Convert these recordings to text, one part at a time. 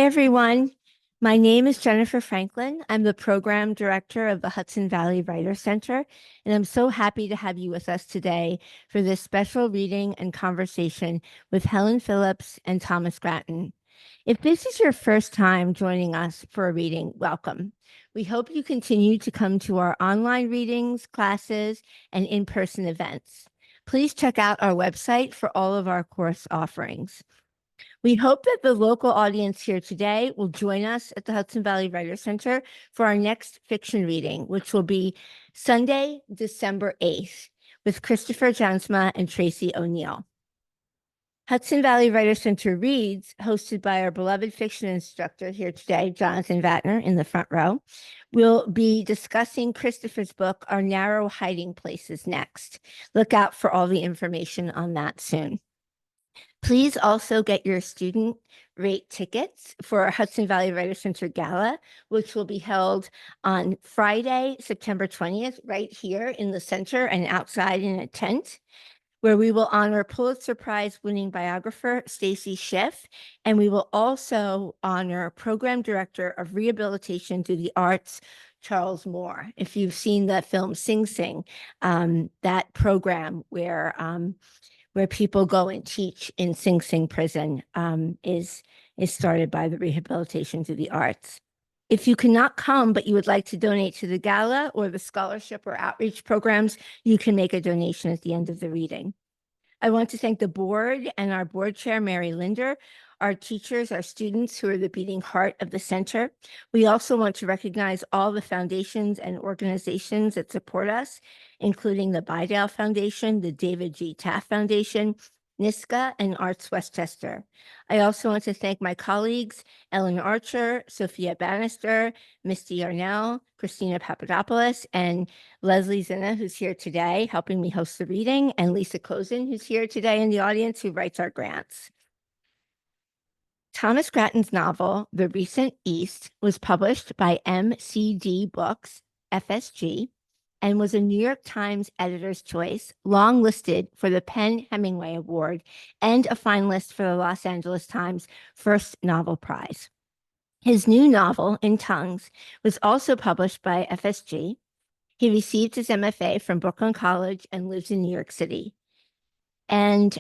everyone. My name is Jennifer Franklin. I'm the program director of the Hudson Valley Writer Center, and I'm so happy to have you with us today for this special reading and conversation with Helen Phillips and Thomas Grattan. If this is your first time joining us for a reading, welcome. We hope you continue to come to our online readings, classes, and in-person events. Please check out our website for all of our course offerings. We hope that the local audience here today will join us at the Hudson Valley Writer Center for our next fiction reading, which will be Sunday, December 8th, with Christopher Jansma and Tracy O'Neill. Hudson Valley Writer Center Reads, hosted by our beloved fiction instructor here today, Jonathan Vatner, in the front row, will be discussing Christopher's book, Our Narrow Hiding Places, next. Look out for all the information on that soon. Please also get your student rate tickets for our Hudson Valley Writer Center Gala, which will be held on Friday, September 20th, right here in the center and outside in a tent, where we will honor Pulitzer Prize winning biographer Stacy Schiff, and we will also honor Program Director of Rehabilitation through the Arts, Charles Moore. If you've seen the film Sing Sing, that program where people go and teach in Sing Sing prison is started by the Rehabilitation Through the Arts. If you cannot come, but you would like to donate to the gala or the scholarship or outreach programs, you can make a donation at the end of the reading. I want to thank the board and our board chair, Mary Linder, our teachers, our students who are the beating heart of the center. We also want to recognize all the foundations and organizations that support us, including the Bidale Foundation, the David G. Taft Foundation, NISCA, and Arts Westchester. I also want to thank my colleagues, Ellen Archer, Sophia Bannister, Misty Yarnell, Christina Papadopoulos, and Leslie Zinna, who's here today helping me host the reading, and Lisa Kozin, who's here today in the audience, who writes our grants. Thomas Grattan's novel, The Recent East, was published by MCD Books, FSG, and was a New York Times Editor's Choice, long-listed for the PEN/Hemingway Award, and a finalist for the Los Angeles Times First Novel Prize. His new novel, In Tongues, was also published by FSG. He received his MFA from Brooklyn College and lives in New York City. And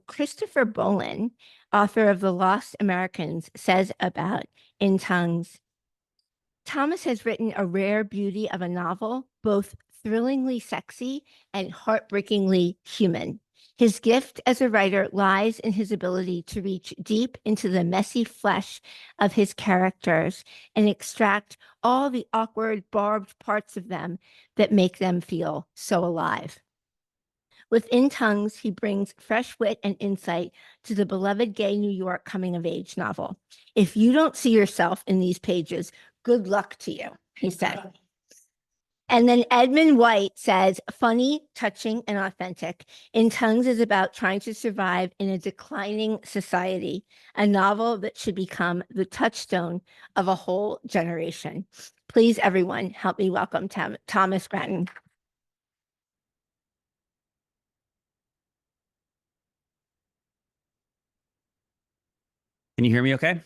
Christopher Bolin, author of The Lost Americans, says about In Tongues, Thomas has written a rare beauty of a novel, both thrillingly sexy and heartbreakingly human. His gift as a writer lies in his ability to reach deep into the messy flesh of his characters and extract all the awkward, barbed parts of them that make them feel so alive. Within Tongues, he brings fresh wit and insight to the beloved gay New York coming-of-age novel. If you don't see yourself in these pages, good luck to you, he said. And then Edmund White says, funny, touching, and authentic. In Tongues is about trying to survive in a declining society, a novel that should become the touchstone of a whole generation. Please, everyone, help me welcome Thomas Grattan. Can you hear me okay?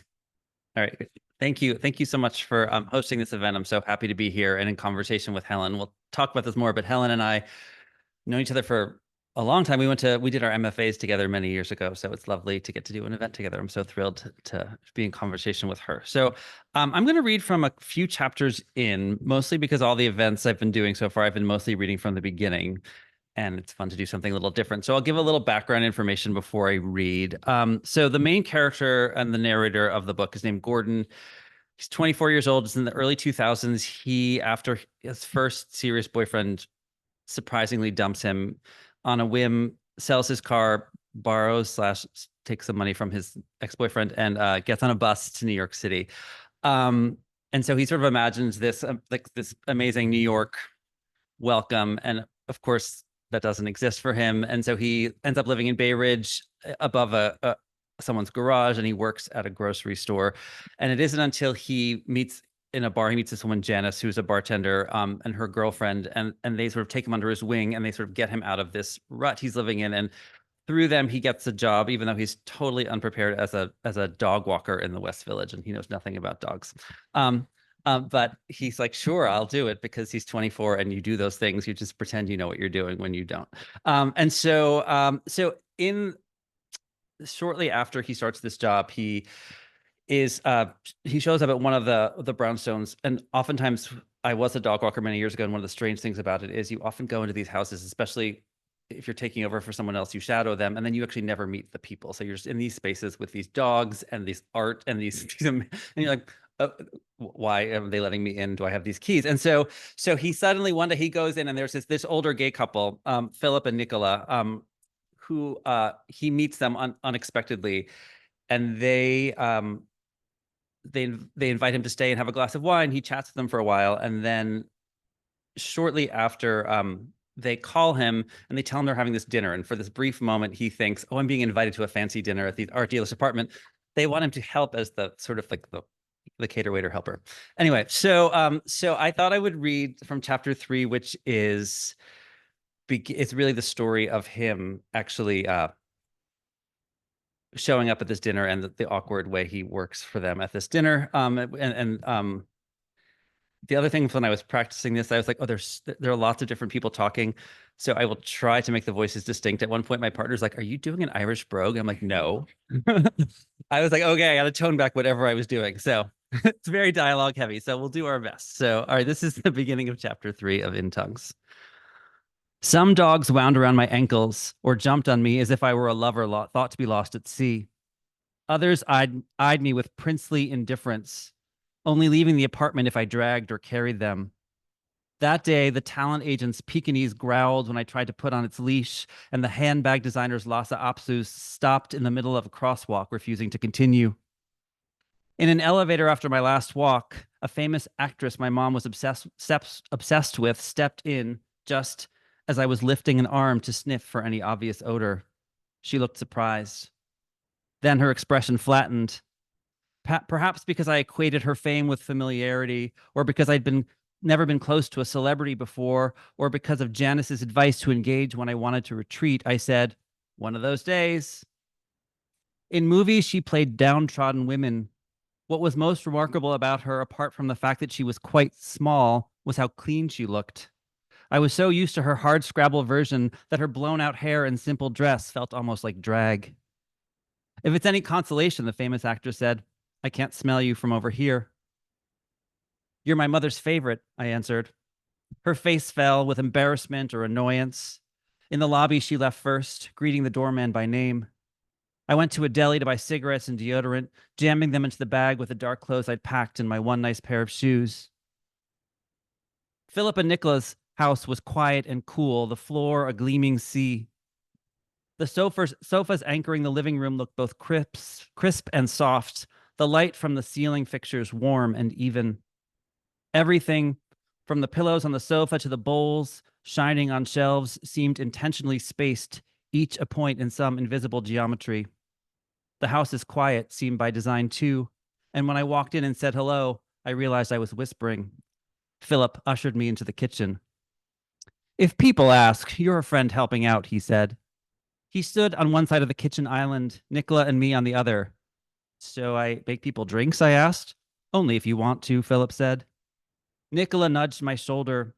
All right. Thank you. Thank you so much for hosting this event. I'm so happy to be here and in conversation with Helen. We'll talk about this more, but Helen and I know each other for a long time. We did our MFAs together many years ago, so it's lovely to get to do an event together. I'm so thrilled to be in conversation with her. So I'm going to read from a few chapters in, mostly because all the events I've been doing so far, I've been mostly reading from the beginning. And it's fun to do something a little different. So I'll give a little background information before I read. So the main character and the narrator of the book is named Gordon. He's 24 years old. It's in the early 2000s. He, after his first serious boyfriend, surprisingly dumps him on a whim, sells his car, borrows / takes some money from his ex-boyfriend, and gets on a bus to New York City. And so he sort of imagines this this amazing New York welcome, and of course that doesn't exist for him. And so he ends up living in Bay Ridge above someone's garage, and he works at a grocery store. And it isn't until he meets in a bar, he meets this woman, Janice, who's a bartender, and her girlfriend, and they sort of take him under his wing, and they sort of get him out of this rut he's living in. And through them, he gets a job, even though he's totally unprepared as a dog walker in the West Village, and he knows nothing about dogs. But he's like, sure, I'll do it, because he's 24, and you do those things. You just pretend you know what you're doing when you don't. And so in shortly after he starts this job, he shows up at one of the brownstones, and oftentimes, I was a dog walker many years ago, and one of the strange things about it is you often go into these houses, especially if you're taking over for someone else, you shadow them, and then you actually never meet the people. So you're just in these spaces with these dogs and these art and and you're like, why are they letting me in? Do I have these keys? And so he suddenly one day he goes in, and there's this older gay couple, Philip and Nicola, who he meets them unexpectedly, and they invite him to stay and have a glass of wine. He chats with them for a while, and then shortly after, they call him and they tell him they're having this dinner. And for this brief moment, he thinks, "Oh, I'm being invited to a fancy dinner at the art dealer's apartment." They want him to help as the sort of like the cater waiter helper. Anyway, so I thought I would read from chapter 3, which is it's really the story of him actually showing up at this dinner, and the awkward way he works for them at this dinner. The other thing, when I was practicing this, I was like, oh, there are lots of different people talking, so I will try to make the voices distinct. At one point, my partner's like, "Are you doing an Irish brogue?" I'm like, "No." I was like, okay, I got to tone back whatever I was doing. So it's very dialogue heavy. So we'll do our best. So, all right, this is the beginning of chapter 3 of In Tongues. Some dogs wound around my ankles or jumped on me as if I were a lover thought to be lost at sea. Others eyed me with princely indifference, only leaving the apartment if I dragged or carried them. That day, the talent agent's Pekingese growled when I tried to put on its leash, and the handbag designer's Lhasa Apsus stopped in the middle of a crosswalk, refusing to continue. In an elevator after my last walk, a famous actress my mom was obsessed with stepped in just as I was lifting an arm to sniff for any obvious odor. She looked surprised. Then her expression flattened, perhaps because I equated her fame with familiarity, or because never been close to a celebrity before, or because of Janice's advice to engage when I wanted to retreat. I said, "One of those days." In movies, she played downtrodden women. What was most remarkable about her, apart from the fact that she was quite small, was how clean she looked. I was so used to her hard scrabble version that her blown out hair and simple dress felt almost like drag. "If it's any consolation," the famous actress said, "I can't smell you from over here." "You're my mother's favorite," I answered. Her face fell with embarrassment or annoyance. In the lobby, she left first, greeting the doorman by name. I went to a deli to buy cigarettes and deodorant, jamming them into the bag with the dark clothes I'd packed and my one nice pair of shoes. Philip and Nicola's house was quiet and cool, the floor a gleaming sea. The sofas anchoring the living room looked both crisp and soft, the light from the ceiling fixtures warm and even. Everything, from the pillows on the sofa to the bowls shining on shelves, seemed intentionally spaced, each a point in some invisible geometry. The house's quiet seemed by design too, and when I walked in and said hello, I realized I was whispering. Philip ushered me into the kitchen. "If people ask, you're a friend helping out," he said. He stood on one side of the kitchen island, Nicola and me on the other. "So I bake people drinks?" I asked. "Only if you want to," Philip said. Nicola nudged my shoulder.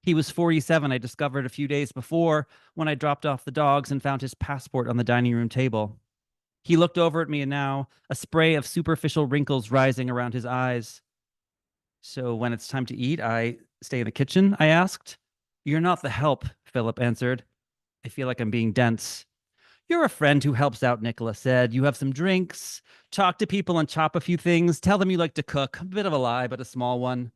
He was 47, I discovered a few days before, when I dropped off the dogs and found his passport on the dining room table. He looked over at me, and now a spray of superficial wrinkles rising around his eyes. "So when it's time to eat, I stay in the kitchen?" I asked. "You're not the help," Philip answered. I feel like I'm being dense. "You're a friend who helps out," Nicola said. "You have some drinks, talk to people and chop a few things, tell them you like to cook." A bit of a lie, but a small one.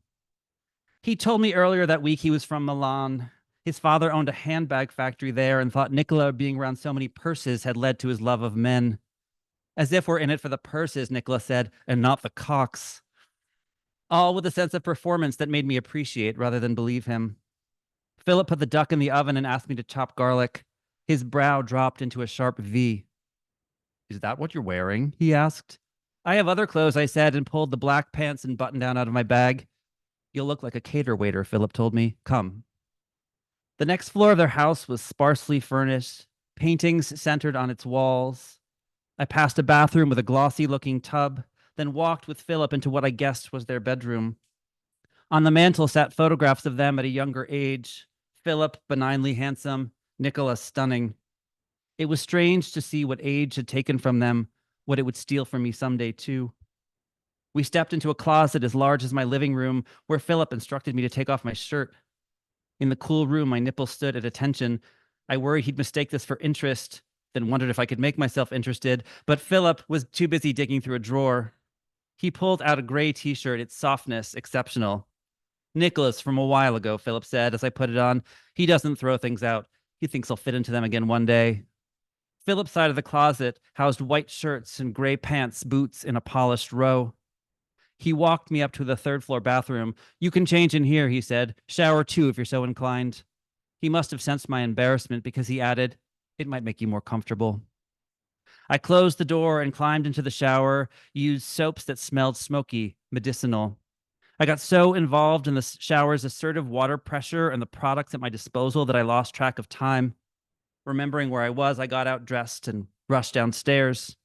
He told me earlier that week he was from Milan. His father owned a handbag factory there and thought Nicola being around so many purses had led to his love of men. "As if we're in it for the purses," Nicola said, "and not the cocks." All with a sense of performance that made me appreciate rather than believe him. Philip put the duck in the oven and asked me to chop garlic. His brow dropped into a sharp V. "Is that what you're wearing?" he asked. "I have other clothes," I said, and pulled the black pants and button down out of my bag. "You'll look like a cater waiter," Philip told me. "Come." The next floor of their house was sparsely furnished. paintings centered on its walls. I passed a bathroom with a glossy-looking tub, then walked with Philip into what I guessed was their bedroom. On the mantel sat photographs of them at a younger age. Philip, benignly handsome, Nicholas, stunning. It was strange to see what age had taken from them, what it would steal from me someday, too. We stepped into a closet as large as my living room, where Philip instructed me to take off my shirt. In the cool room, my nipples stood at attention. I worried he'd mistake this for interest, then wondered if I could make myself interested, but Philip was too busy digging through a drawer. He pulled out a gray t-shirt, its softness exceptional. Nicholas from a while ago, Philip said as I put it on. He doesn't throw things out. He thinks I'll fit into them again one day. Philip's side of the closet housed white shirts and gray pants, boots in a polished row. He walked me up to the third floor bathroom. You can change in here, he said. Shower too, if you're so inclined. He must have sensed my embarrassment because he added, it might make you more comfortable. I closed the door and climbed into the shower, used soaps that smelled smoky, medicinal. I got so involved in the shower's assertive water pressure and the products at my disposal that I lost track of time. Remembering where I was, I got out dressed and rushed downstairs.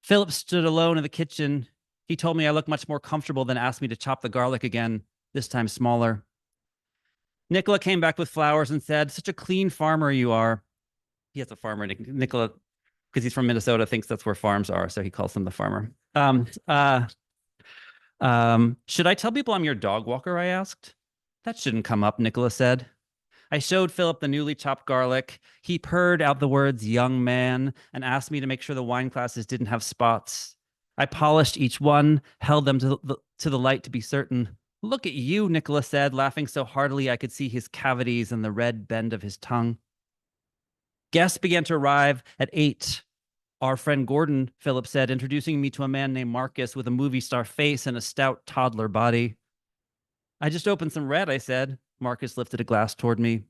Philip stood alone in the kitchen. He told me I looked much more comfortable, then asked me to chop the garlic again, this time smaller. Nicola came back with flowers and said, such a clean farmer you are. He has a farmer. Nicola, because he's from Minnesota, thinks that's where farms are, so he calls him the farmer. Should I tell people I'm your dog walker, I asked. That shouldn't come up, Nicola said. I showed Philip the newly chopped garlic. He purred out the words young man and asked me to make sure the wine glasses didn't have spots. I polished each one, held them to the light to be certain. Look at you, Nicola said, laughing so heartily I could see his cavities and the red bend of his tongue. Guests began to arrive at 8. Our friend Gordon, Philip said, introducing me to a man named Marcus with a movie star face and a stout toddler body. I just opened some red, I said. Marcus lifted a glass toward me.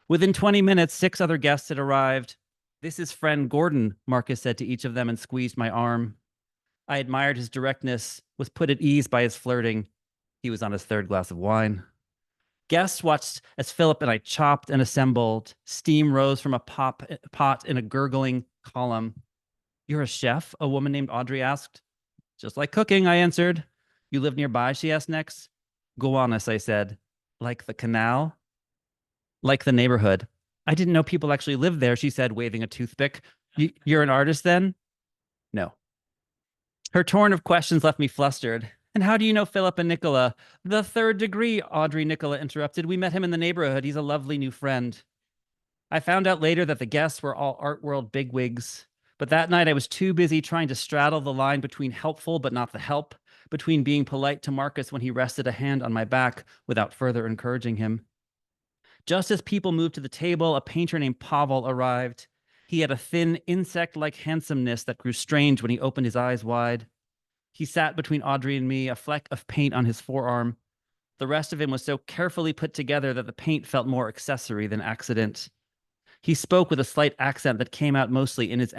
Within 20 minutes, 6 other guests had arrived. This is friend Gordon, Marcus said to each of them and squeezed my arm. I admired his directness, was put at ease by his flirting. He was on his 3rd glass of wine. Guests watched as Philip and I chopped and assembled. Steam rose from a pot in a gurgling column. You're a chef? A woman named Audrey asked. Just like cooking, I answered. You live nearby, she asked next. Gowanus, I said. Like the canal? Like the neighborhood. I didn't know people actually lived there, she said, waving a toothpick. You're an artist then? No. Her torrent of questions left me flustered. And how do you know Philip and Nicola? The 3rd degree, Audrey Nicola interrupted. We met him in the neighborhood. He's a lovely new friend. I found out later that the guests were all art world bigwigs. But that night I was too busy trying to straddle the line between helpful but not the help, between being polite to Marcus when he rested a hand on my back without further encouraging him. Just as people moved to the table, a painter named Pavel arrived. He had a thin, insect-like handsomeness that grew strange when he opened his eyes wide. He sat between Audrey and me, a fleck of paint on his forearm. The rest of him was so carefully put together that the paint felt more accessory than accident. He spoke with a slight accent that came out mostly in his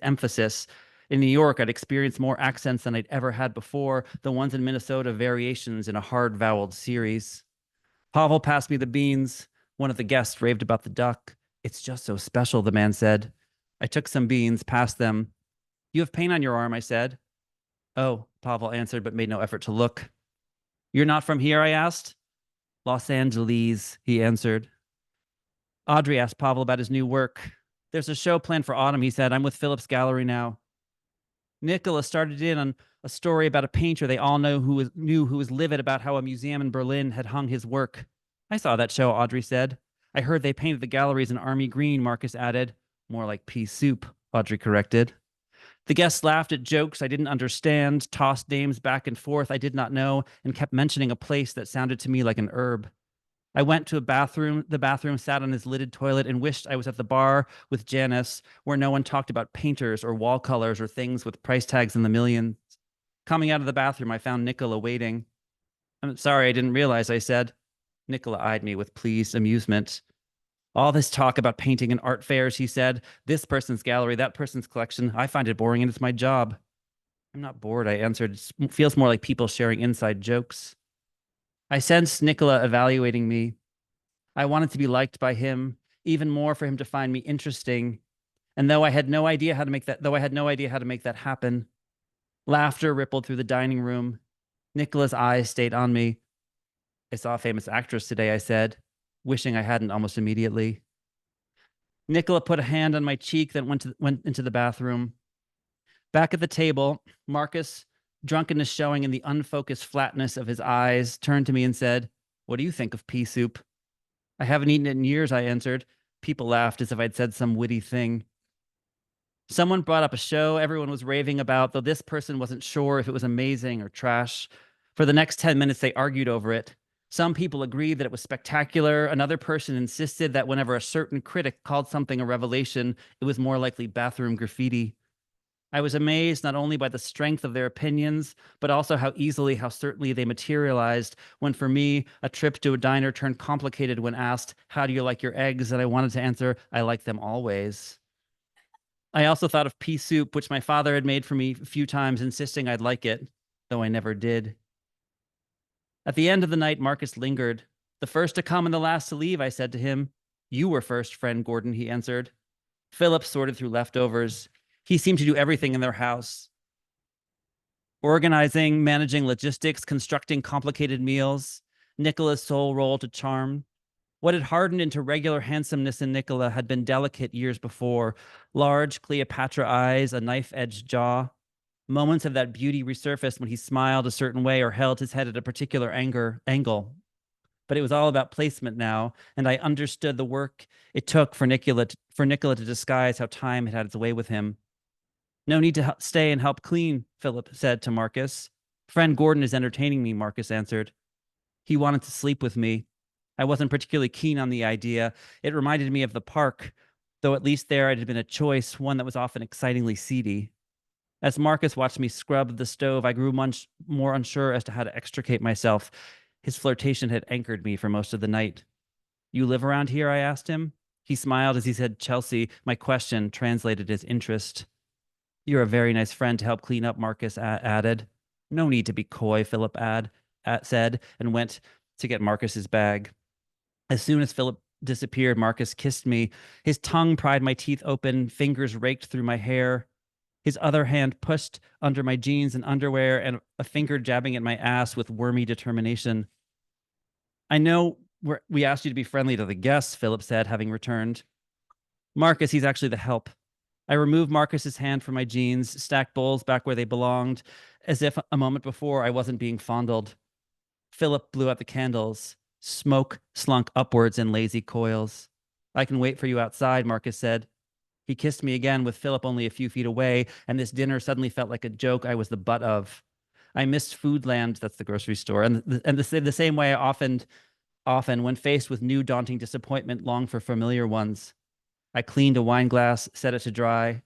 emphasis. In New York, I'd experienced more accents than I'd ever had before, the ones in Minnesota variations in a hard-voweled series. Pavel passed me the beans. One of the guests raved about the duck. It's just so special, the man said. I took some beans, passed them. You have paint on your arm, I said. Oh, Pavel answered, but made no effort to look. You're not from here, I asked. Los Angeles, he answered. Audrey asked Pavel about his new work. There's a show planned for autumn, he said. I'm with Phillips Gallery now. Nicola started in on a story about a painter they all knew who was livid about how a museum in Berlin had hung his work. I saw that show, Audrey said. I heard they painted the galleries in army green, Marcus added. More like pea soup, Audrey corrected. The guests laughed at jokes I didn't understand, tossed names back and forth I did not know, and kept mentioning a place that sounded to me like an herb. I went to the bathroom, sat on his lidded toilet, and wished I was at the bar with Janice, where no one talked about painters or wall colors or things with price tags in the millions. Coming out of the bathroom, I found Nicola waiting. I'm sorry, I didn't realize, I said. Nicola eyed me with pleased amusement. All this talk about painting and art fairs, he said. This person's gallery, that person's collection. I find it boring and it's my job. I'm not bored, I answered. It feels more like people sharing inside jokes. I sensed Nicola evaluating me. I wanted to be liked by him. even more for him to find me interesting. And though I had no idea how to make that happen, laughter rippled through the dining room. Nicola's eyes stayed on me. I saw a famous actress today, I said, wishing I hadn't almost immediately. Nicola put a hand on my cheek, then went into the bathroom. Back at the table, Marcus, drunkenness showing in the unfocused flatness of his eyes, turned to me and said, "What do you think of pea soup?" "I haven't eaten it in years," I answered. People laughed as if I'd said some witty thing. Someone brought up a show everyone was raving about, though this person wasn't sure if it was amazing or trash. For the next 10 minutes, they argued over it. Some people agreed that it was spectacular. Another person insisted that whenever a certain critic called something a revelation, it was more likely bathroom graffiti. I was amazed not only by the strength of their opinions, but also how easily, how certainly they materialized when, for me, a trip to a diner turned complicated when asked, "How do you like your eggs?" And I wanted to answer, "I like them always." I also thought of pea soup, which my father had made for me a few times, insisting I'd like it, though I never did. At the end of the night, Marcus lingered. "The first to come and the last to leave," I said to him. "You were first, friend Gordon," he answered. Philip sorted through leftovers. He seemed to do everything in their house. Organizing, managing logistics, constructing complicated meals. Nicola's sole role to charm. What had hardened into regular handsomeness in Nicola had been delicate years before. Large Cleopatra eyes, a knife-edged jaw. Moments of that beauty resurfaced when he smiled a certain way or held his head at a particular angle. But it was all about placement now, and I understood the work it took for Nicola to disguise how time had its way with him. "No need to stay and help clean," Philip said to Marcus. "Friend Gordon is entertaining me," Marcus answered. He wanted to sleep with me. I wasn't particularly keen on the idea. It reminded me of the park, though at least there it had been a choice, one that was often excitingly seedy. As Marcus watched me scrub the stove, I grew much more unsure as to how to extricate myself. His flirtation had anchored me for most of the night. "You live around here?" I asked him. He smiled as he said Chelsea. My question translated his interest. "You're a very nice friend to help clean up," Marcus added. "No need to be coy," Philip said, and went to get Marcus's bag. As soon as Philip disappeared, Marcus kissed me. His tongue pried my teeth open, fingers raked through my hair. His other hand pushed under my jeans and underwear, and a finger jabbing at my ass with wormy determination. "I know we asked you to be friendly to the guests," Philip said, having returned. "Marcus, he's actually the help." I removed Marcus's hand from my jeans, stacked bowls back where they belonged, as if a moment before I wasn't being fondled. Philip blew out the candles. Smoke slunk upwards in lazy coils. "I can wait for you outside," Marcus said. He kissed me again with Philip only a few feet away, and this dinner suddenly felt like a joke I was the butt of. I missed Foodland, that's the grocery store, and the same way I often, when faced with new daunting disappointment, long for familiar ones. I cleaned a wine glass, set it to dry.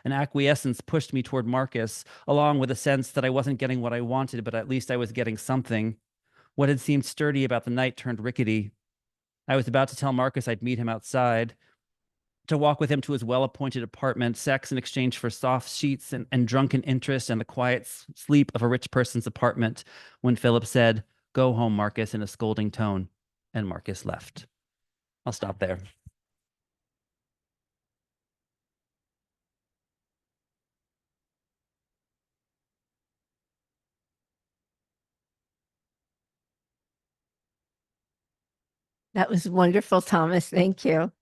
An acquiescence pushed me toward Marcus, along with a sense that I wasn't getting what I wanted, but at least I was getting something. What had seemed sturdy about the night turned rickety. I was about to tell Marcus I'd meet him outside, to walk with him to his well-appointed apartment, sex in exchange for soft sheets and drunken interest and the quiet sleep of a rich person's apartment, when Philip said, "Go home, Marcus," in a scolding tone, and Marcus left. I'll stop there. That was wonderful, Thomas. Thank you.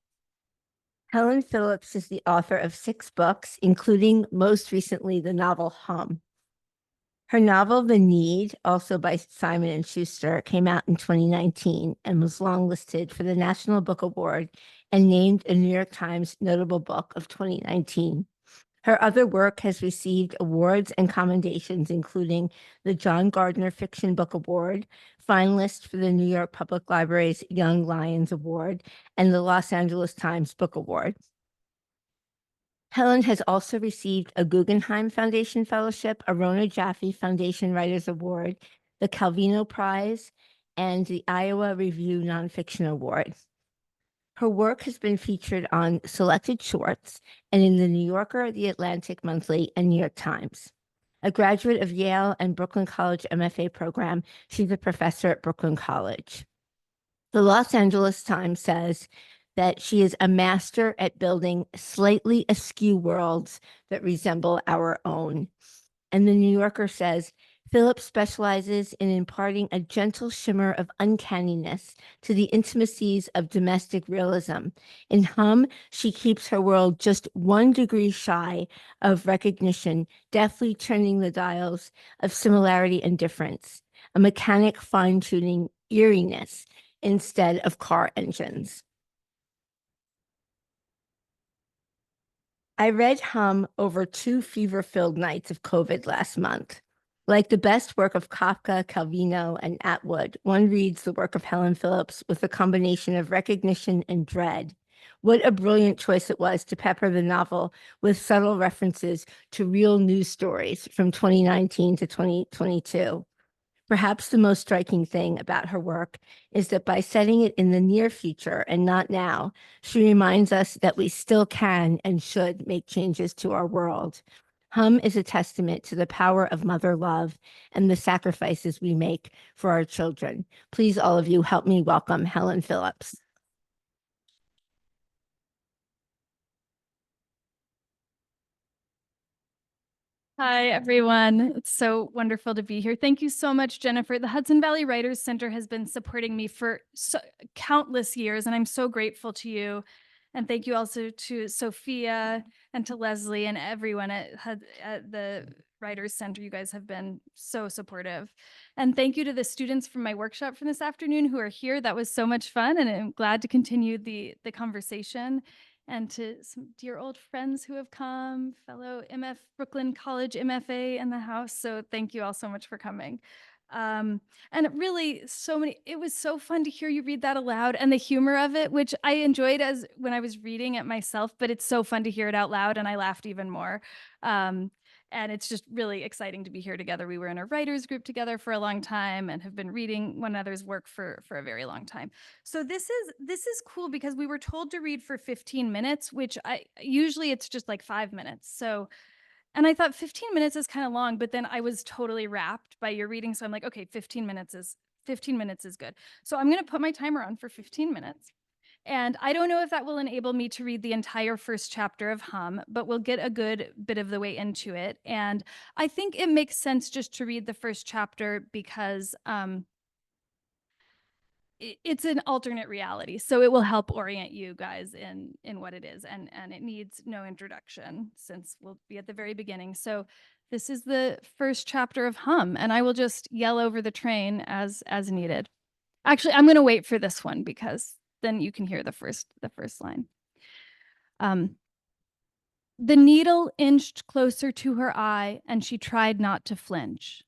Helen Phillips is the author of 6 books, including most recently the novel Hum. Her novel, The Need, also by Simon Schuster, came out in 2019 and was longlisted for the National Book Award and named a New York Times Notable Book of 2019. Her other work has received awards and commendations, including the John Gardner Fiction Book Award, finalist for the New York Public Library's Young Lions Award, and the Los Angeles Times Book Award. Helen has also received a Guggenheim Foundation Fellowship, a Rona Jaffe Foundation Writers Award, the Calvino Prize, and the Iowa Review Nonfiction Award. Her work has been featured on Selected Shorts and in the New Yorker, The Atlantic Monthly, and New York Times. A graduate of Yale and Brooklyn College MFA program, she's a professor at Brooklyn College. The Los Angeles Times says, that she is a master at building slightly askew worlds that resemble our own. And the New Yorker says, Phillips specializes in imparting a gentle shimmer of uncanniness to the intimacies of domestic realism. In Hum, she keeps her world just 1 degree shy of recognition, deftly turning the dials of similarity and difference, a mechanic fine-tuning eeriness instead of car engines. I read Hum over 2 fever-filled nights of COVID last month. Like the best work of Kafka, Calvino, and Atwood, one reads the work of Helen Phillips with a combination of recognition and dread. What a brilliant choice it was to pepper the novel with subtle references to real news stories from 2019 to 2022. Perhaps the most striking thing about her work is that by setting it in the near future and not now, she reminds us that we still can and should make changes to our world. Hum is a testament to the power of mother love and the sacrifices we make for our children. Please, all of you, help me welcome Helen Phillips. Hi, everyone. It's so wonderful to be here. Thank you so much, Jennifer. The Hudson Valley Writers Center has been supporting me for countless years, and I'm so grateful to you. And thank you also to Sophia and to Leslie and everyone at the Writers Center. You guys have been so supportive. And thank you to the students from my workshop from this afternoon who are here. That was so much fun, and I'm glad to continue the conversation. And to some dear old friends who have come, fellow Brooklyn College MFA in the house. So thank you all so much for coming. And really it was so fun to hear you read that aloud and the humor of it, which I enjoyed as when I was reading it myself, but it's so fun to hear it out loud and I laughed even more. And it's just really exciting to be here together. We were in a writers group together for a long time and have been reading one another's work for a very long time. So this is cool because we were told to read for 15 minutes, which usually it's just like 5 minutes. So, and I thought 15 minutes is kind of long, but then I was totally wrapped by your reading. So I'm like, okay, 15 minutes is good. So I'm going to put my timer on for 15 minutes. And I don't know if that will enable me to read the entire first chapter of Hum, but we'll get a good bit of the way into it. And I think it makes sense just to read the first chapter because it's an alternate reality. So it will help orient you guys in what it is. And it needs no introduction since we'll be at the very beginning. So this is the first chapter of Hum, and I will just yell over the train as needed. Actually, I'm going to wait for this one because then you can hear the first line. The needle inched closer to her eye, and she tried not to flinch.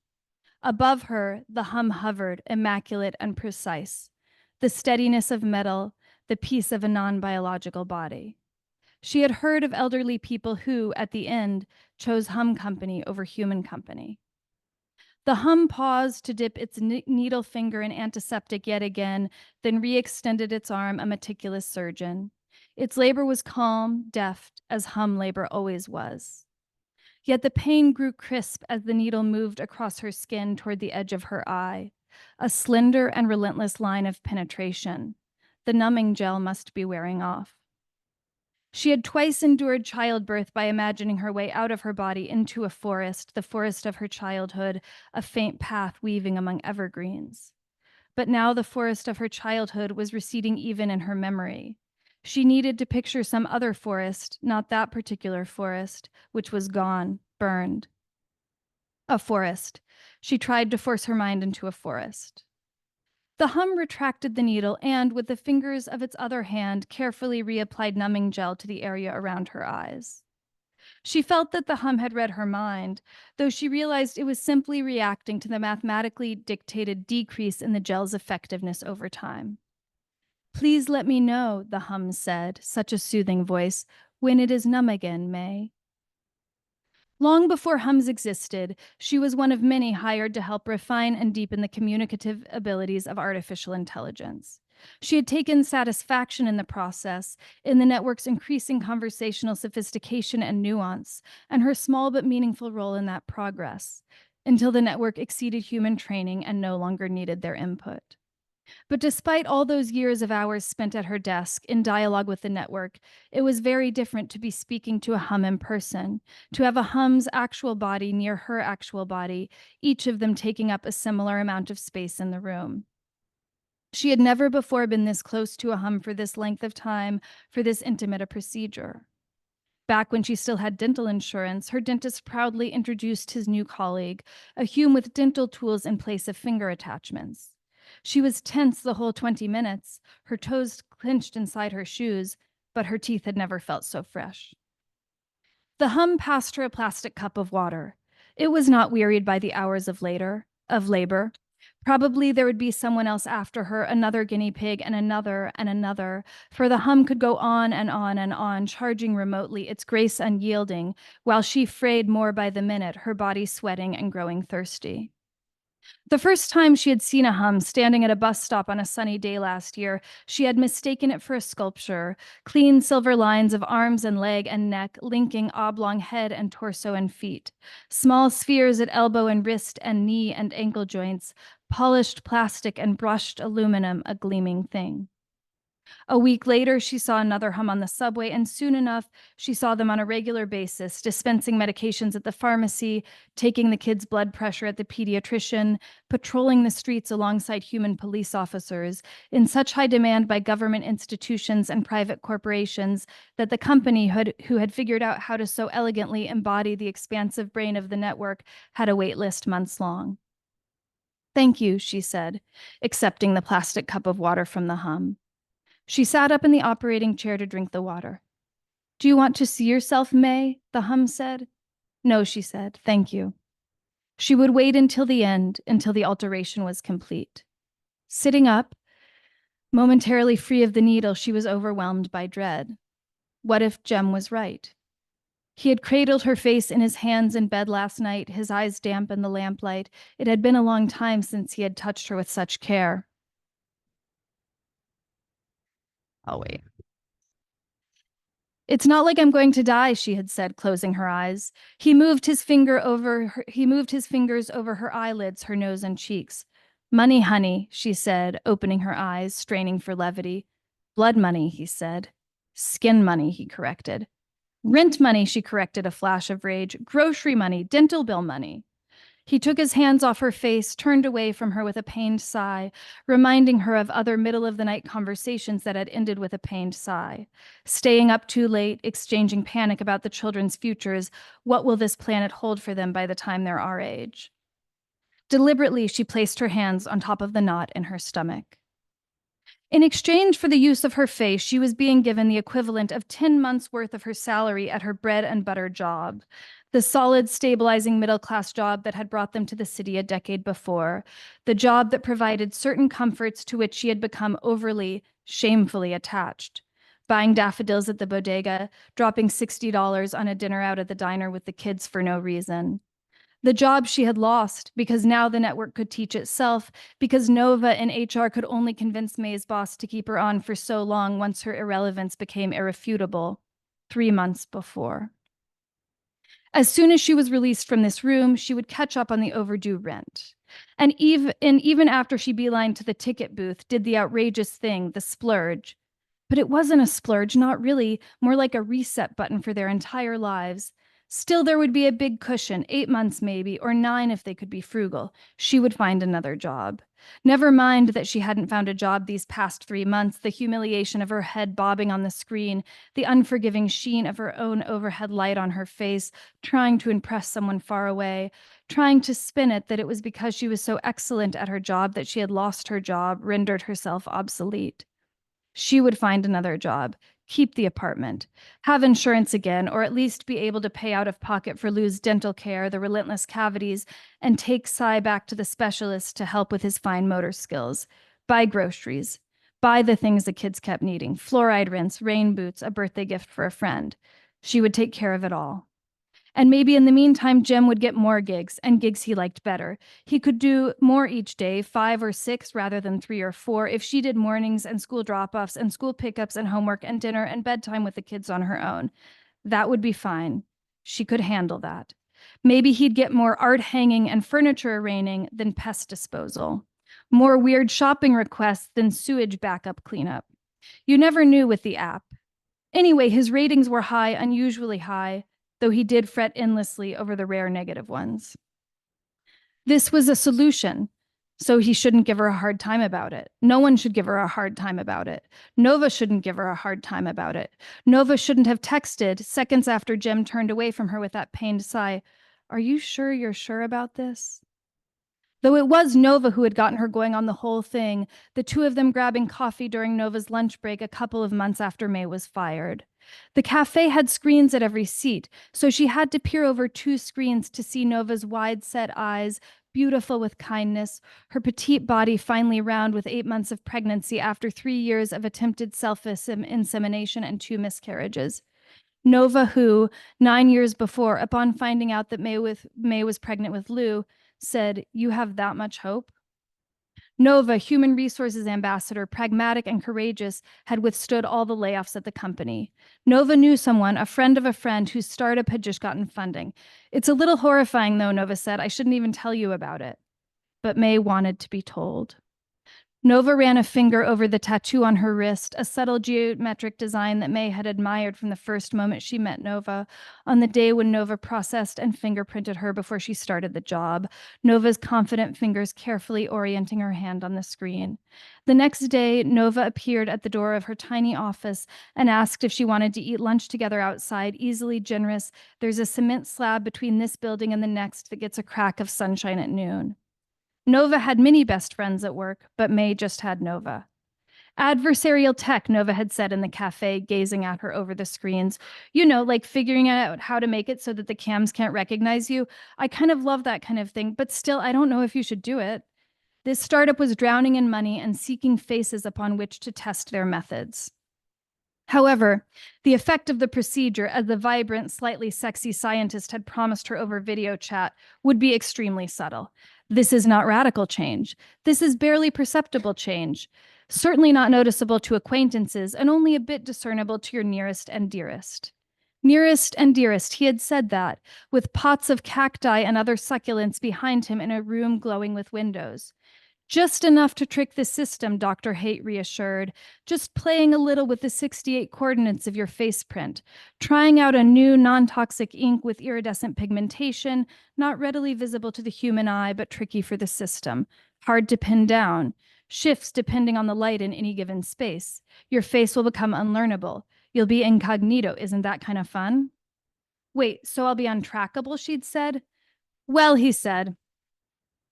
Above her, the Hum hovered, immaculate and precise, the steadiness of metal, the peace of a non-biological body. She had heard of elderly people who, at the end, chose Hum company over human company. The Hum paused to dip its needle finger in antiseptic yet again, then re-extended its arm, a meticulous surgeon. Its labor was calm, deft, as Hum labor always was. Yet the pain grew crisp as the needle moved across her skin toward the edge of her eye, a slender and relentless line of penetration. The numbing gel must be wearing off. She had twice endured childbirth by imagining her way out of her body into a forest, the forest of her childhood, a faint path weaving among evergreens. But now the forest of her childhood was receding even in her memory. She needed to picture some other forest, not that particular forest, which was gone, burned. A forest. She tried to force her mind into a forest. The Hum retracted the needle and, with the fingers of its other hand, carefully reapplied numbing gel to the area around her eyes. She felt that the Hum had read her mind, though she realized it was simply reacting to the mathematically dictated decrease in the gel's effectiveness over time. Please let me know, the Hum said, such a soothing voice, when it is numb again, May. Long before Hums existed, she was one of many hired to help refine and deepen the communicative abilities of artificial intelligence. She had taken satisfaction in the process, in the network's increasing conversational sophistication and nuance, and her small but meaningful role in that progress, until the network exceeded human training and no longer needed their input. But despite all those years of hours spent at her desk in dialogue with the network, it was very different to be speaking to a hum in person, to have a hum's actual body near her actual body, each of them taking up a similar amount of space in the room. She had never before been this close to a hum for this length of time, for this intimate a procedure. Back when she still had dental insurance, her dentist proudly introduced his new colleague, a hum with dental tools in place of finger attachments. She was tense the whole 20 minutes, her toes clenched inside her shoes, but her teeth had never felt so fresh. The hum passed her a plastic cup of water. It was not wearied by the hours of labor. Probably there would be someone else after her, another guinea pig, and another, for the hum could go on and on and on, charging remotely, its grace unyielding, while she frayed more by the minute, her body sweating and growing thirsty. The first time she had seen a hum standing at a bus stop on a sunny day last year, she had mistaken it for a sculpture, clean silver lines of arms and leg and neck linking oblong head and torso and feet, small spheres at elbow and wrist and knee and ankle joints, polished plastic and brushed aluminum, a gleaming thing. A week later, she saw another hum on the subway, and soon enough, she saw them on a regular basis, dispensing medications at the pharmacy, taking the kids' blood pressure at the pediatrician, patrolling the streets alongside human police officers, in such high demand by government institutions and private corporations that the company who had figured out how to so elegantly embody the expansive brain of the network had a wait list months long. "Thank you," she said, accepting the plastic cup of water from the hum. She sat up in the operating chair to drink the water. "Do you want to see yourself, May?" the hum said. "No," she said, "thank you." She would wait until the end, until the alteration was complete. Sitting up, momentarily free of the needle, she was overwhelmed by dread. What if Jem was right? He had cradled her face in his hands in bed last night, his eyes damp in the lamplight. It had been a long time since he had touched her with such care. I'll wait. "It's not like I'm going to die," she had said, closing her eyes. He moved his fingers over her eyelids, her nose and cheeks. "Money, honey," she said, opening her eyes, straining for levity. "Blood money," he said. "Skin money," he corrected. "Rent money," she corrected, a flash of rage. "Grocery money, dental bill money." He took his hands off her face, turned away from her with a pained sigh, reminding her of other middle-of-the-night conversations that had ended with a pained sigh. Staying up too late, exchanging panic about the children's futures. What will this planet hold for them by the time they're our age? Deliberately, she placed her hands on top of the knot in her stomach. In exchange for the use of her face, she was being given the equivalent of 10 months' worth of her salary at her bread and butter job, the solid, stabilizing middle-class job that had brought them to the city a decade before, the job that provided certain comforts to which she had become overly, shamefully attached. Buying daffodils at the bodega, dropping $60 on a dinner out at the diner with the kids for no reason. The job she had lost because now the network could teach itself, because Nova and HR could only convince May's boss to keep her on for so long once her irrelevance became irrefutable, 3 months before. As soon as she was released from this room, she would catch up on the overdue rent. And even after she beelined to the ticket booth, did the outrageous thing, the splurge. But it wasn't a splurge, not really, more like a reset button for their entire lives. Still, there would be a big cushion, 8 months maybe, or 9 if they could be frugal. She would find another job. Never mind that she hadn't found a job these past 3 months, the humiliation of her head bobbing on the screen, the unforgiving sheen of her own overhead light on her face, trying to impress someone far away, trying to spin it that it was because she was so excellent at her job that she had lost her job, rendered herself obsolete. She would find another job, keep the apartment, have insurance again, or at least be able to pay out of pocket for Lou's dental care, the relentless cavities, and take Cy back to the specialist to help with his fine motor skills. Buy groceries. Buy the things the kids kept needing. Fluoride rinse, rain boots, a birthday gift for a friend. She would take care of it all. And maybe in the meantime, Jem would get more gigs, and gigs he liked better. He could do more each day, 5 or 6 rather than 3 or 4, if she did mornings and school drop-offs and school pickups and homework and dinner and bedtime with the kids on her own. That would be fine. She could handle that. Maybe he'd get more art hanging and furniture arranging than pest disposal. More weird shopping requests than sewage backup cleanup. You never knew with the app. Anyway, his ratings were high, unusually high, though he did fret endlessly over the rare negative ones. This was a solution, so he shouldn't give her a hard time about it. No one should give her a hard time about it. Nova shouldn't give her a hard time about it. Nova shouldn't have texted seconds after Jim turned away from her with that pained sigh, "Are you sure you're sure about this?" Though it was Nova who had gotten her going on the whole thing, the two of them grabbing coffee during Nova's lunch break a couple of months after May was fired. The cafe had screens at every seat, so she had to peer over 2 screens to see Nova's wide-set eyes, beautiful with kindness, her petite body finely round with 8 months of pregnancy after 3 years of attempted self-insemination and 2 miscarriages. Nova, who, 9 years before, upon finding out that May was pregnant with Lou, said, "You have that much hope?" Nova, human resources ambassador, pragmatic and courageous, had withstood all the layoffs at the company. Nova knew someone, a friend of a friend, whose startup had just gotten funding. "It's a little horrifying, though," Nova said. "I shouldn't even tell you about it." But May wanted to be told. Nova ran a finger over the tattoo on her wrist, a subtle geometric design that May had admired from the first moment she met Nova, on the day when Nova processed and fingerprinted her before she started the job, Nova's confident fingers carefully orienting her hand on the screen. The next day, Nova appeared at the door of her tiny office and asked if she wanted to eat lunch together outside, easily generous. "There's a cement slab between this building and the next that gets a crack of sunshine at noon." Nova had many best friends at work, but May just had Nova. "Adversarial tech," Nova had said in the cafe, gazing at her over the screens. "You know, like figuring out how to make it so that the cams can't recognize you. I kind of love that kind of thing, but still, I don't know if you should do it." This startup was drowning in money and seeking faces upon which to test their methods. However, the effect of the procedure, as the vibrant, slightly sexy scientist had promised her over video chat, would be extremely subtle. This is not radical change. This is barely perceptible change. Certainly not noticeable to acquaintances, and only a bit discernible to your nearest and dearest. Nearest and dearest, he had said that, with pots of cacti and other succulents behind him in a room glowing with windows. "Just enough to trick the system," Dr. Haight reassured. "Just playing a little with the 68 coordinates of your face print. Trying out a new non-toxic ink with iridescent pigmentation, not readily visible to the human eye, but tricky for the system. Hard to pin down. Shifts depending on the light in any given space. Your face will become unlearnable. You'll be incognito. Isn't that kind of fun?" "Wait, so I'll be untrackable," she'd said. "Well," he said,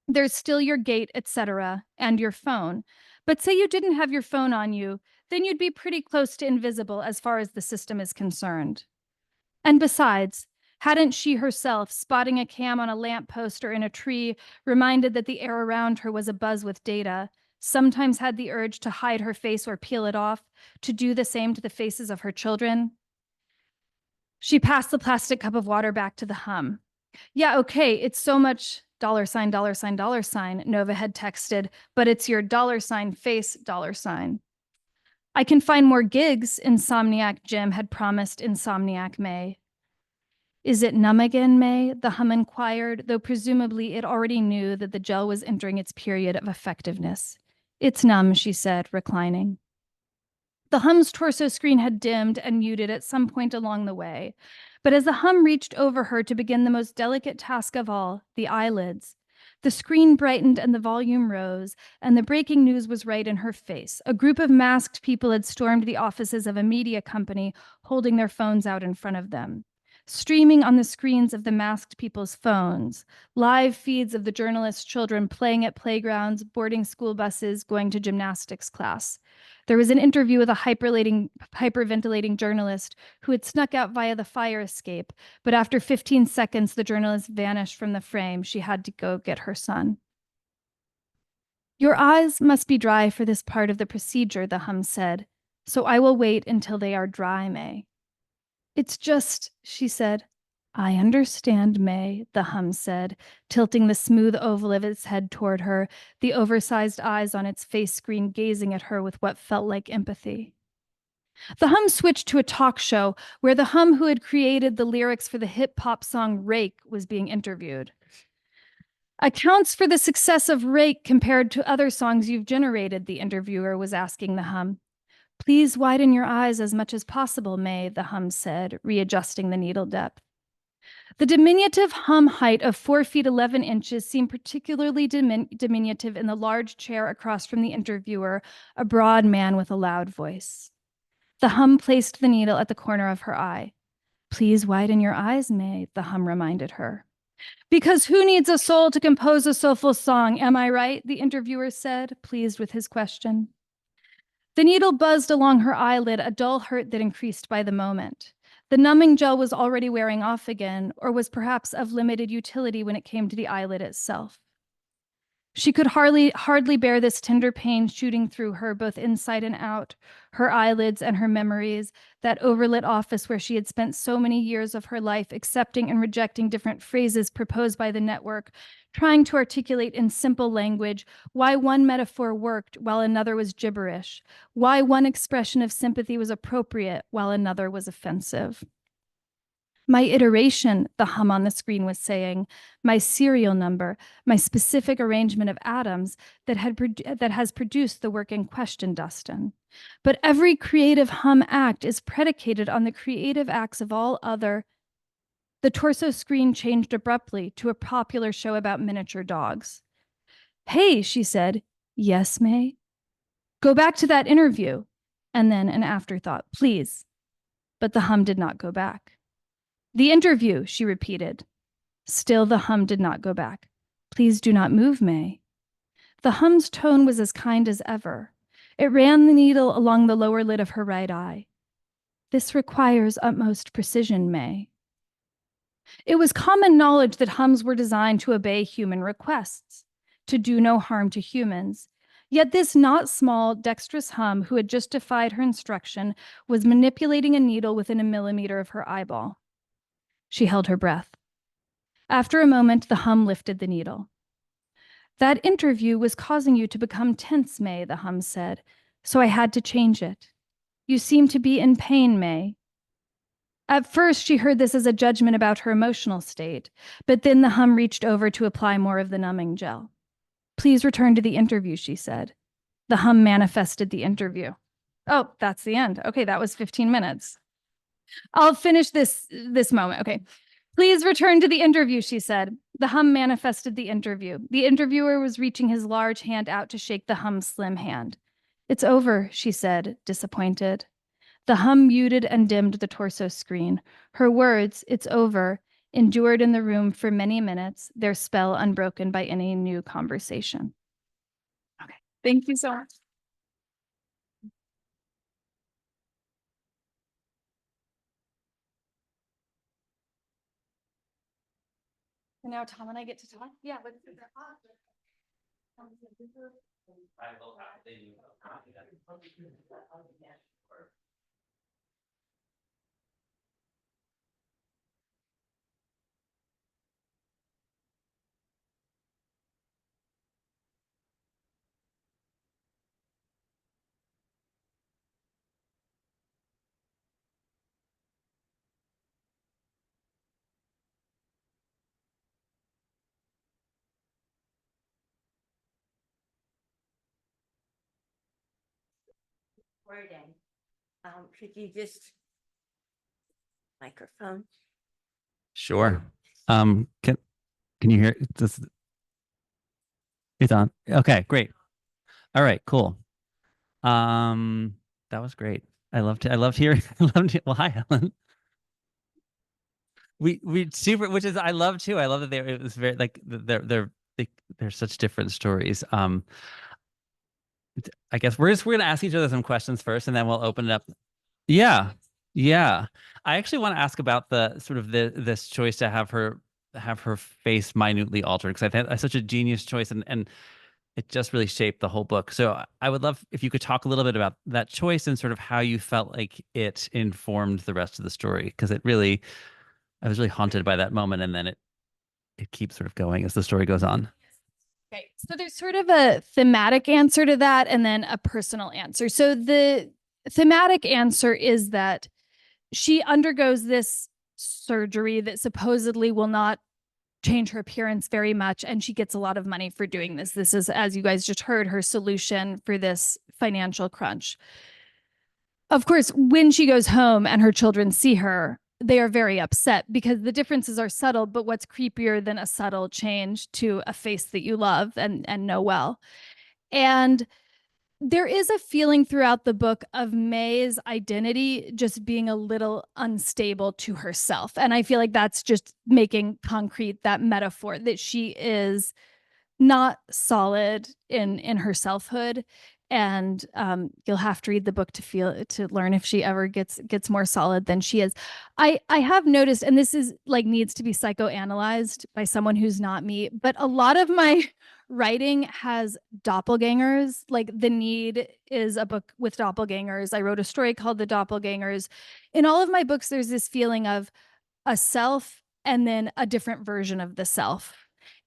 "there's still your gait, etc., and your phone. But say you didn't have your phone on you, then you'd be pretty close to invisible as far as the system is concerned." And besides, hadn't she herself, spotting a cam on a lamppost or in a tree, reminded that the air around her was abuzz with data, sometimes had the urge to hide her face or peel it off, to do the same to the faces of her children? She passed the plastic cup of water back to the hum. "Yeah, okay, it's so much $, $, Nova had texted, "but it's your $face $." "I can find more gigs," Insomniac Jim had promised Insomniac May. "Is it numb again, May?" the hum inquired, though presumably it already knew that the gel was entering its period of effectiveness. "It's numb," she said, reclining. The hum's torso screen had dimmed and muted at some point along the way, but as the hum reached over her to begin the most delicate task of all, the eyelids, the screen brightened and the volume rose, and the breaking news was right in her face. A group of masked people had stormed the offices of a media company, holding their phones out in front of them. Streaming on the screens of the masked people's phones, live feeds of the journalists' children playing at playgrounds, boarding school buses, going to gymnastics class. There was an interview with a hyperventilating journalist who had snuck out via the fire escape, but after 15 seconds, the journalist vanished from the frame. She had to go get her son. "Your eyes must be dry for this part of the procedure," the hum said, "so I will wait until they are dry, May." "It's just," she said. "I understand, May," the hum said, tilting the smooth oval of its head toward her, the oversized eyes on its face screen gazing at her with what felt like empathy. The hum switched to a talk show where the hum who had created the lyrics for the hip-hop song Rake was being interviewed. Accounts for the success of Rake compared to other songs you've generated, the interviewer was asking the hum. Please widen your eyes as much as possible, May, the hum said, readjusting the needle depth. The diminutive hum height of 4 feet 11 inches seemed particularly diminutive in the large chair across from the interviewer, a broad man with a loud voice. The hum placed the needle at the corner of her eye. Please widen your eyes, May, the hum reminded her. Because who needs a soul to compose a soulful song, am I right? The interviewer said, pleased with his question. The needle buzzed along her eyelid, a dull hurt that increased by the moment. The numbing gel was already wearing off again, or was perhaps of limited utility when it came to the eyelid itself. She could hardly bear this tender pain shooting through her, both inside and out, her eyelids and her memories, that overlit office where she had spent so many years of her life accepting and rejecting different phrases proposed by the network, trying to articulate in simple language why one metaphor worked while another was gibberish, why one expression of sympathy was appropriate while another was offensive. My iteration, the hum on the screen was saying, my serial number, my specific arrangement of atoms that has produced the work in question, Dustin. But every creative hum act is predicated on the creative acts of all other. The torso screen changed abruptly to a popular show about miniature dogs. Hey, she said. Yes, May? Go back to that interview. And then an afterthought, please. But the hum did not go back. The interview, she repeated. Still, the hum did not go back. Please do not move, May. The hum's tone was as kind as ever. It ran the needle along the lower lid of her right eye. This requires utmost precision, May. It was common knowledge that hums were designed to obey human requests, to do no harm to humans. Yet this not small, dexterous hum who had just defied her instruction was manipulating a needle within a millimeter of her eyeball. She held her breath. After a moment, the hum lifted the needle. That interview was causing you to become tense, May, the hum said, so I had to change it. You seem to be in pain, May. At first, she heard this as a judgment about her emotional state, but then the hum reached over to apply more of the numbing gel. Please return to the interview, she said. The hum manifested the interview. Oh, that's the end. Okay, that was 15 minutes. I'll finish this moment. Okay. Please return to the interview, she said. The hum manifested the interview. The interviewer was reaching his large hand out to shake the hum's slim hand. It's over, she said, disappointed. The hum muted and dimmed the torso screen. Her words, it's over, endured in the room for many minutes, their spell unbroken by any new conversation. Okay, thank you so much. And now Tom and I get to talk? Yeah, let's do that. Recording. Could you just microphone? Sure. Can you hear this? It's on. Okay, great. All right, cool. That was great. I loved hearing. Well, hi, Helen. We super, which is I love too. I love that it was very like they're such different stories. I guess we're gonna ask each other some questions first, and then we'll open it up. Yeah, yeah. I actually want to ask about the sort of this choice to have her face minutely altered, because I think that's such a genius choice, and it just really shaped the whole book. So I would love if you could talk a little bit about that choice and sort of how you felt like it informed the rest of the story, because I was really haunted by that moment, and then it keeps sort of going as the story goes on. Okay, so there's sort of a thematic answer to that and then a personal answer. So the thematic answer is that she undergoes this surgery that supposedly will not change her appearance very much, and she gets a lot of money for doing this. This is, as you guys just heard, her solution for this financial crunch. Of course, when she goes home and her children see her, they are very upset because the differences are subtle, but what's creepier than a subtle change to a face that you love and know well? And there is a feeling throughout the book of May's identity just being a little unstable to herself. And I feel like that's just making concrete that metaphor that she is not solid in her selfhood. And you'll have to read the book to learn if she ever gets more solid than she is. I have noticed, and this is like needs to be psychoanalyzed by someone who's not me, but a lot of my writing has doppelgangers. Like The Need is a book with doppelgangers. I wrote a story called The Doppelgangers. In all of my books, there's this feeling of a self and then a different version of the self.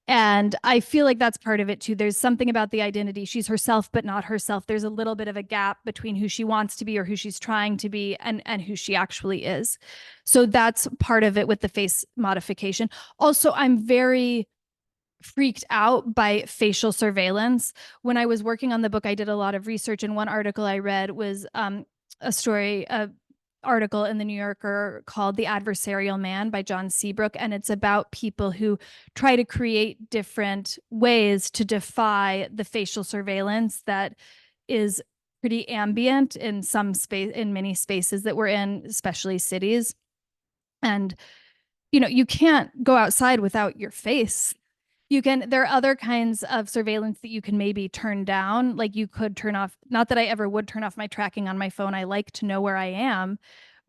And I feel like that's part of it too. There's something about the identity. She's herself, but not herself. There's a little bit of a gap between who she wants to be or who she's trying to be and who she actually is. So that's part of it with the face modification. Also, I'm very freaked out by facial surveillance. When I was working on the book, I did a lot of research, and one article I read was a article in the New Yorker called The Adversarial Man by John Seabrook, and it's about people who try to create different ways to defy the facial surveillance that is pretty ambient in many spaces that we're in, especially cities. And you can't go outside without your face. There are other kinds of surveillance that you can maybe turn down. Like you could turn off, not that I ever would turn off my tracking on my phone. I like to know where I am,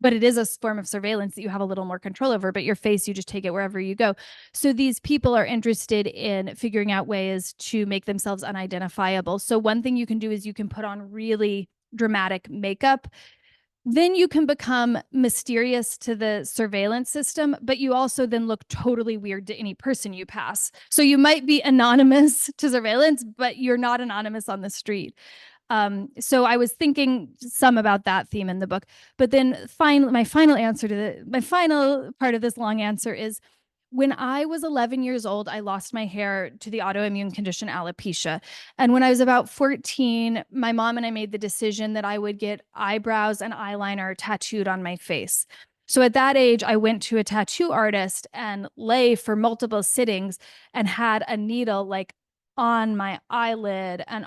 but it is a form of surveillance that you have a little more control over, but your face, you just take it wherever you go. So these people are interested in figuring out ways to make themselves unidentifiable. So one thing you can do is you can put on really dramatic makeup. Then you can become mysterious to the surveillance system, but you also then look totally weird to any person you pass. So you might be anonymous to surveillance, but you're not anonymous on the street. So I was thinking some about that theme in the book. But then my final part of this long answer is, when I was 11 years old, I lost my hair to the autoimmune condition alopecia. And when I was about 14, my mom and I made the decision that I would get eyebrows and eyeliner tattooed on my face. So at that age, I went to a tattoo artist and lay for multiple sittings and had a needle like on my eyelid and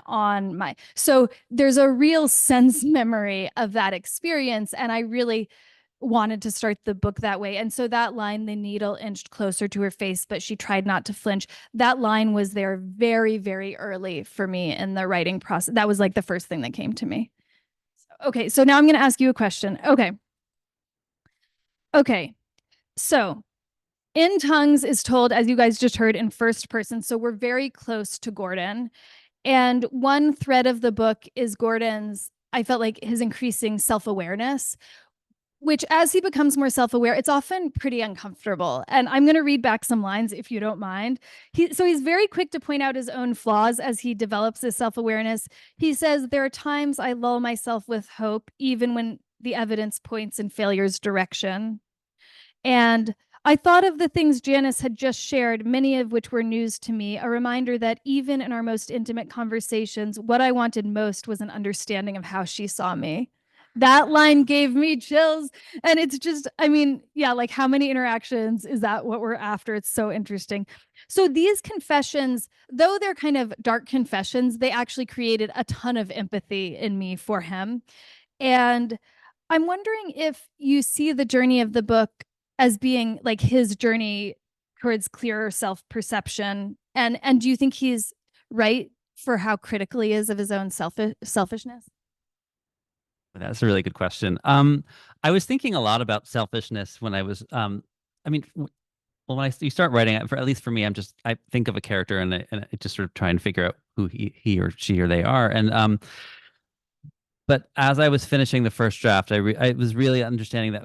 so there's a real sense memory of that experience. And I really wanted to start the book that way. And so that line, the needle inched closer to her face, but she tried not to flinch. That line was there very, very early for me in the writing process. That was like the first thing that came to me. Okay, so now I'm going to ask you a question. Okay. So In Tongues is told, as you guys just heard, in first person. So we're very close to Gordon. And one thread of the book is I felt like his increasing self-awareness, which as he becomes more self-aware, it's often pretty uncomfortable. And I'm going to read back some lines if you don't mind. So he's very quick to point out his own flaws as he develops his self-awareness. He says, "There are times I lull myself with hope, even when the evidence points in failure's direction." And I thought of the things Janice had just shared, many of which were news to me, a reminder that even in our most intimate conversations, what I wanted most was an understanding of how she saw me. That line gave me chills. And it's just, like how many interactions is that what we're after? It's so interesting. So these confessions, though they're kind of dark confessions, they actually created a ton of empathy in me for him. And I'm wondering if you see the journey of the book as being like his journey towards clearer self-perception. And do you think he's right for how critical he is of his own selfishness? That's a really good question. I was thinking a lot about selfishness when I was, when you start writing, at least for me, I think of a character and I just sort of try and figure out who he or she or they are. And but as I was finishing the first draft, I was really understanding that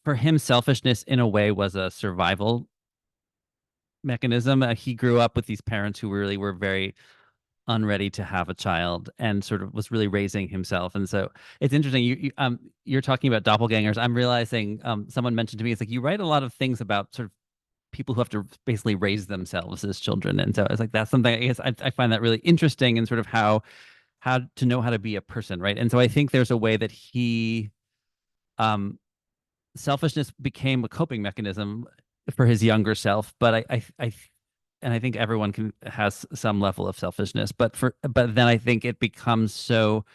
for him, selfishness in a way was a survival mechanism. He grew up with these parents who really were very unready to have a child and sort of was really raising himself. And so it's interesting. You're talking about doppelgangers. I'm realizing someone mentioned to me, it's like you write a lot of things about sort of people who have to basically raise themselves as children. And so it's like, that's something, I guess I find that really interesting, and sort of how to know how to be a person, right? And so I think there's a way that he selfishness became a coping mechanism for his younger self, but I think everyone has some level of selfishness, but then I think it becomes so,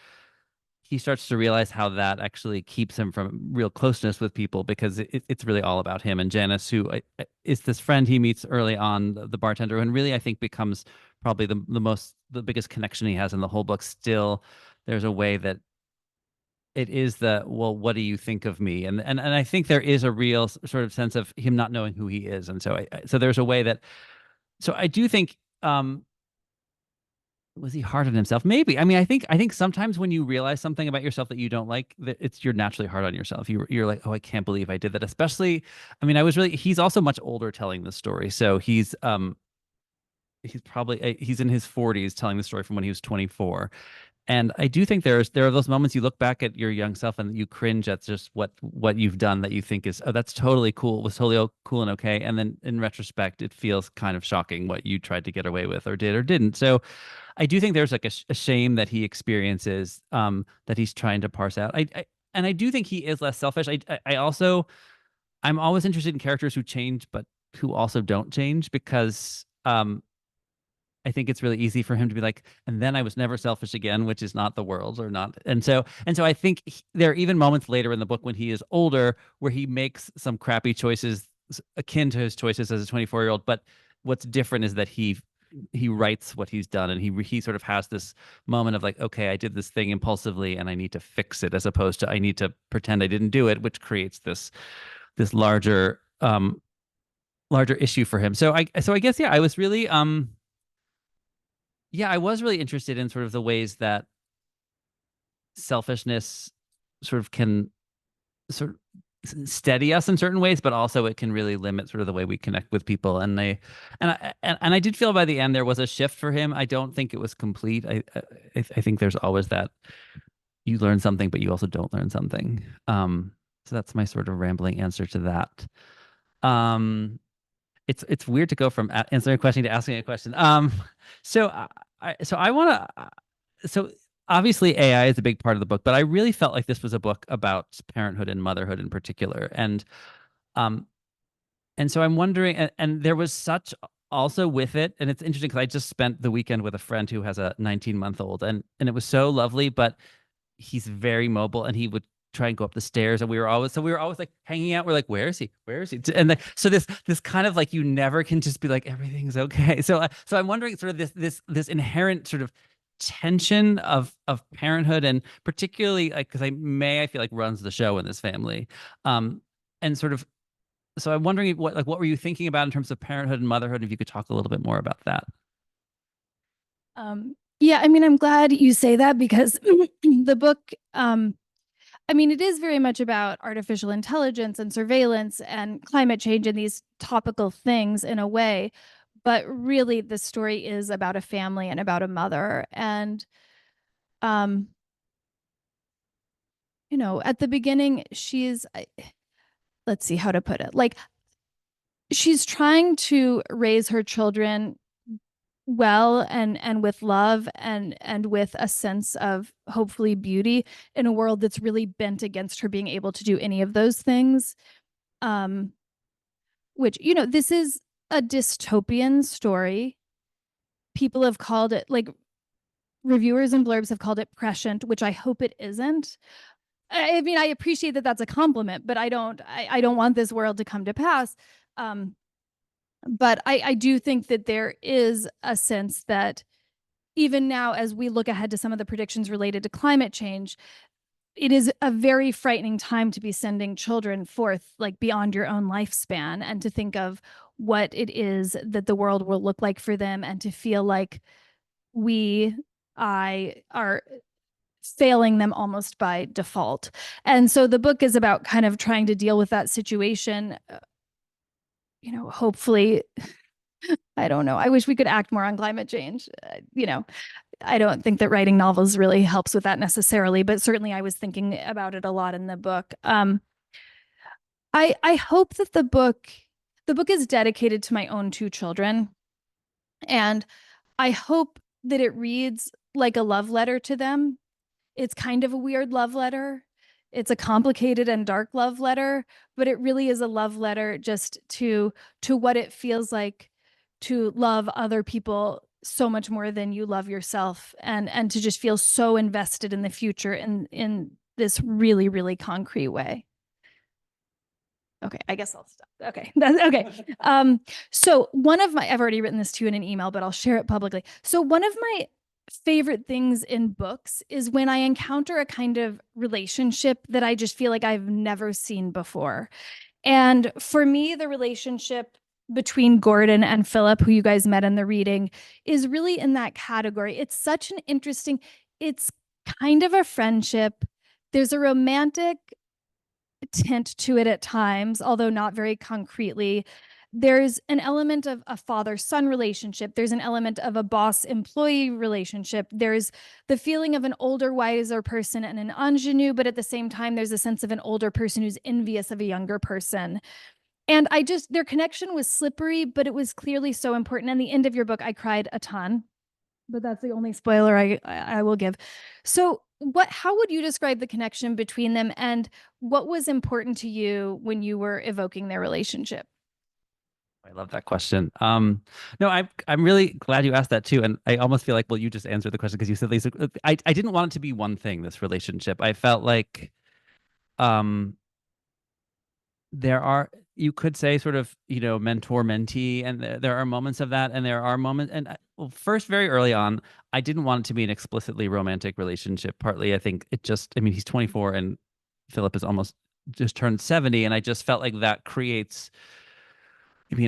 he starts to realize how that actually keeps him from real closeness with people, because it's really all about him. And Janice, who is this friend he meets early on, the bartender, and really I think becomes probably the biggest connection he has in the whole book. Still, there's a way that it is well, what do you think of me? And I think there is a real sort of sense of him not knowing who he is. And so so there's a way that, so I do think, was he hard on himself? Maybe. I mean, I think sometimes when you realize something about yourself that you don't like, that you're naturally hard on yourself. You're like, oh, I can't believe I did that. Especially, I mean, he's also much older telling the story. So he's probably, he's in his 40s telling the story from when he was 24. And I do think there are those moments you look back at your young self and you cringe at just what you've done, that you think is, oh, that's totally cool. It was totally cool and okay. And then in retrospect, it feels kind of shocking what you tried to get away with or did or didn't. So I do think there's like a shame that he experiences, that he's trying to parse out. And I do think he is less selfish. I'm always interested in characters who change, but who also don't change, because I think it's really easy for him to be like, and then I was never selfish again, which is not the world, or not. And so I think there are even moments later in the book when he is older where he makes some crappy choices akin to his choices as a 24-year-old. But what's different is that he writes what he's done, and he sort of has this moment of like, okay, I did this thing impulsively and I need to fix it, as opposed to I need to pretend I didn't do it, which creates this larger issue for him. So I guess, yeah, I was really I was really interested in sort of the ways that selfishness sort of can sort of steady us in certain ways, but also it can really limit sort of the way we connect with people. And I did feel by the end there was a shift for him. I don't think it was complete. I think there's always that you learn something, but you also don't learn something. So that's my sort of rambling answer to that. It's weird to go from answering a question to asking a question. So obviously AI is a big part of the book, but I really felt like this was a book about parenthood and motherhood in particular. And so I'm wondering, and there was such also with it, and it's interesting because I just spent the weekend with a friend who has a 19-month-old, and it was so lovely, but he's very mobile, and he would try and go up the stairs, and we were always like hanging out. We're like, where is he? And so this kind of like, you never can just be like, everything's okay. So I'm wondering sort of this inherent sort of tension of parenthood, and particularly like, because I feel like runs the show in this family, and sort of, so I'm wondering what were you thinking about in terms of parenthood and motherhood, if you could talk a little bit more about that. Yeah, I mean, I'm glad you say that, because the book, I mean, it is very much about artificial intelligence and surveillance and climate change and these topical things in a way. But really, the story is about a family and about a mother. And, you know, at the beginning, let's see how to put it. Like, she's trying to raise her children well and with love and with a sense of hopefully beauty in a world that's really bent against her being able to do any of those things. Which, you know, this is a dystopian story. People have called it, like, reviewers and blurbs have called it prescient, which I hope it isn't. I mean, I appreciate that that's a compliment, but I don't want this world to come to pass. But I do think that there is a sense that even now, as we look ahead to some of the predictions related to climate change, it is a very frightening time to be sending children forth, like, beyond your own lifespan, and to think of what it is that the world will look like for them, and to feel like I are failing them almost by default. And so the book is about kind of trying to deal with that situation. You know, hopefully, I don't know. I wish we could act more on climate change. You know, I don't think that writing novels really helps with that necessarily, but certainly I was thinking about it a lot in the book. I hope that the the book is dedicated to my own 2 children. And I hope that it reads like a love letter to them. It's kind of a weird love letter. It's a complicated and dark love letter, but it really is a love letter just to what it feels like to love other people so much more than you love yourself, and to just feel so invested in the future in this really, really concrete way. Okay, I guess I'll stop. Okay, that's okay. So one of my, I've already written this to you in an email, but I'll share it publicly. So one of my favorite things in books is when I encounter a kind of relationship that I just feel like I've never seen before. And for me, the relationship between Gordon and Philip, who you guys met in the reading, is really in that category. It's such an interesting, it's kind of a friendship. There's a romantic tint to it at times, although not very concretely. There's an element of a father-son relationship. There's an element of a boss-employee relationship. There's the feeling of an older, wiser person and an ingenue, but at the same time, there's a sense of an older person who's envious of a younger person. And their connection was slippery, but it was clearly so important. And the end of your book, I cried a ton, but that's the only spoiler I will give. So how would you describe the connection between them, and what was important to you when you were evoking their relationship? I love that question. No, I'm really glad you asked that too. And I almost feel like, well, you just answered the question because you said these. I didn't want it to be one thing, this relationship. I felt like there are, you could say, sort of, mentor mentee, and there are moments of that, and there are moments. And well, first, very early on, I didn't want it to be an explicitly romantic relationship. Partly, I think he's 24 and Philip is almost just turned 70, and I just felt like that creates,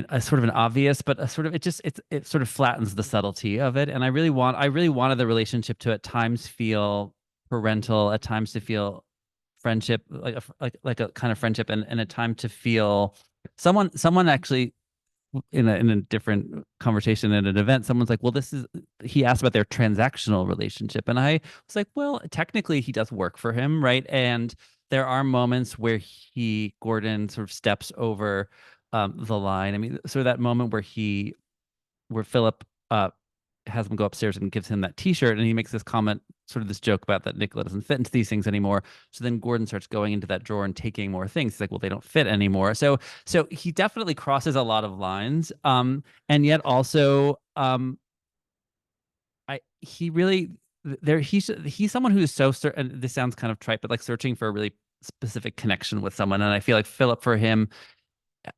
a sort of an obvious, but a sort of, it sort of flattens the subtlety of it. And I really wanted the relationship to at times feel parental, at times to feel friendship, like a kind of friendship, and a time to feel someone actually in a different conversation at an event, someone's like, well, he asked about their transactional relationship, and I was like, well, technically he does work for him, right? And there are moments where Gordon sort of steps over the line. I mean, sort of that moment where Philip has him go upstairs and gives him that T-shirt, and he makes this comment, sort of this joke about that Nicola doesn't fit into these things anymore. So then Gordon starts going into that drawer and taking more things. He's like, well, they don't fit anymore. So he definitely crosses a lot of lines. And yet also, he's someone who's so certain. This sounds kind of trite, but like searching for a really specific connection with someone. And I feel like Philip, for him,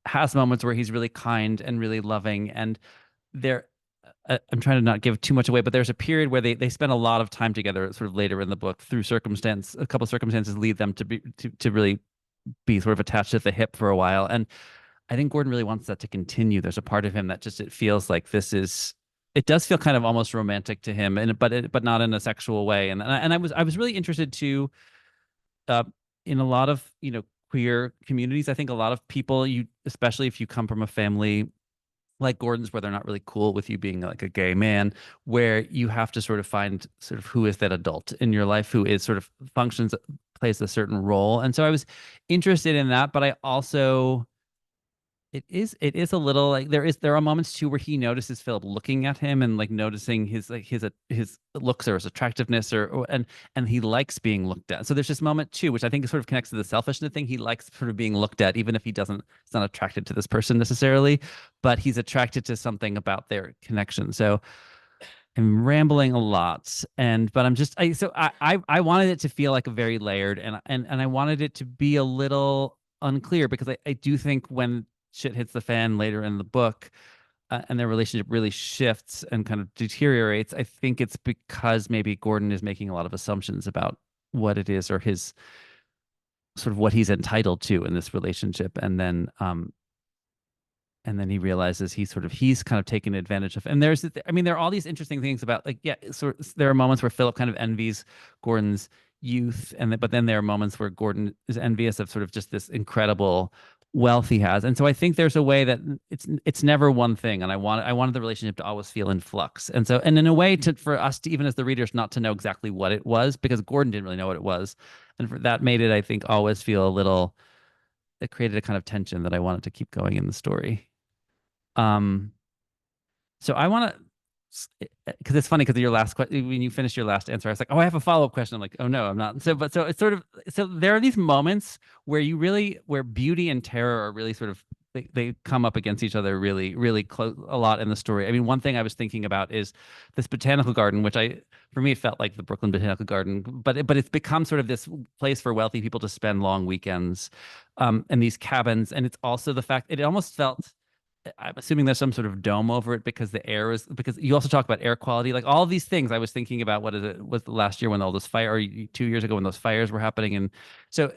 has moments where he's really kind and really loving, and I'm trying to not give too much away, but there's a period where they spend a lot of time together, sort of later in the book, through circumstance. A couple of circumstances lead them to really be sort of attached at the hip for a while, and I think Gordon really wants that to continue. There's a part of him that it feels like it does feel kind of almost romantic to him, but not in a sexual way. And I was really interested too, in a lot of queer communities. I think a lot of people, especially if you come from a family like Gordon's, where they're not really cool with you being like a gay man, where you have to sort of find sort of who is that adult in your life who is sort of plays a certain role. And so I was interested in that, but I also, it is a little like there are moments too where he notices Philip looking at him and like noticing his looks or his attractiveness and he likes being looked at. So there's this moment too, which I think sort of connects to the selfishness thing. He likes sort of being looked at, even if he's not attracted to this person necessarily, but he's attracted to something about their connection. So I'm rambling a lot, but I wanted it to feel like a very layered, and I wanted it to be a little unclear, because I do think when shit hits the fan later in the book, and their relationship really shifts and kind of deteriorates, I think it's because maybe Gordon is making a lot of assumptions about what it is, or his sort of what he's entitled to in this relationship, and then he realizes he's kind of taken advantage of. And there are all these interesting things about, like, there are moments where Philip kind of envies Gordon's youth, but then there are moments where Gordon is envious of sort of just this incredible wealth he has. And so I think there's a way that it's never one thing, and I wanted the relationship to always feel in flux, and in a way for us to, even as the readers, not to know exactly what it was, because Gordon didn't really know what it was, and that made it, I think, always feel it created a kind of tension that I wanted to keep going in the story. So I want to, because it's funny because your last question, when you finished your last answer, I was like, oh, I have a follow-up question. I'm like, oh no, I'm not. So it's sort of, so there are these moments where where beauty and terror are really sort of, they come up against each other really, really close a lot in the story. I mean, one thing I was thinking about is this botanical garden, which for me, it felt like the Brooklyn Botanical Garden, but it's become sort of this place for wealthy people to spend long weekends, and these cabins. And it's also the fact, it almost felt, I'm assuming there's some sort of dome over it because the air is, because you also talk about air quality, like all of these things. I was thinking about was the last year when all those or 2 years ago when those fires were happening. And so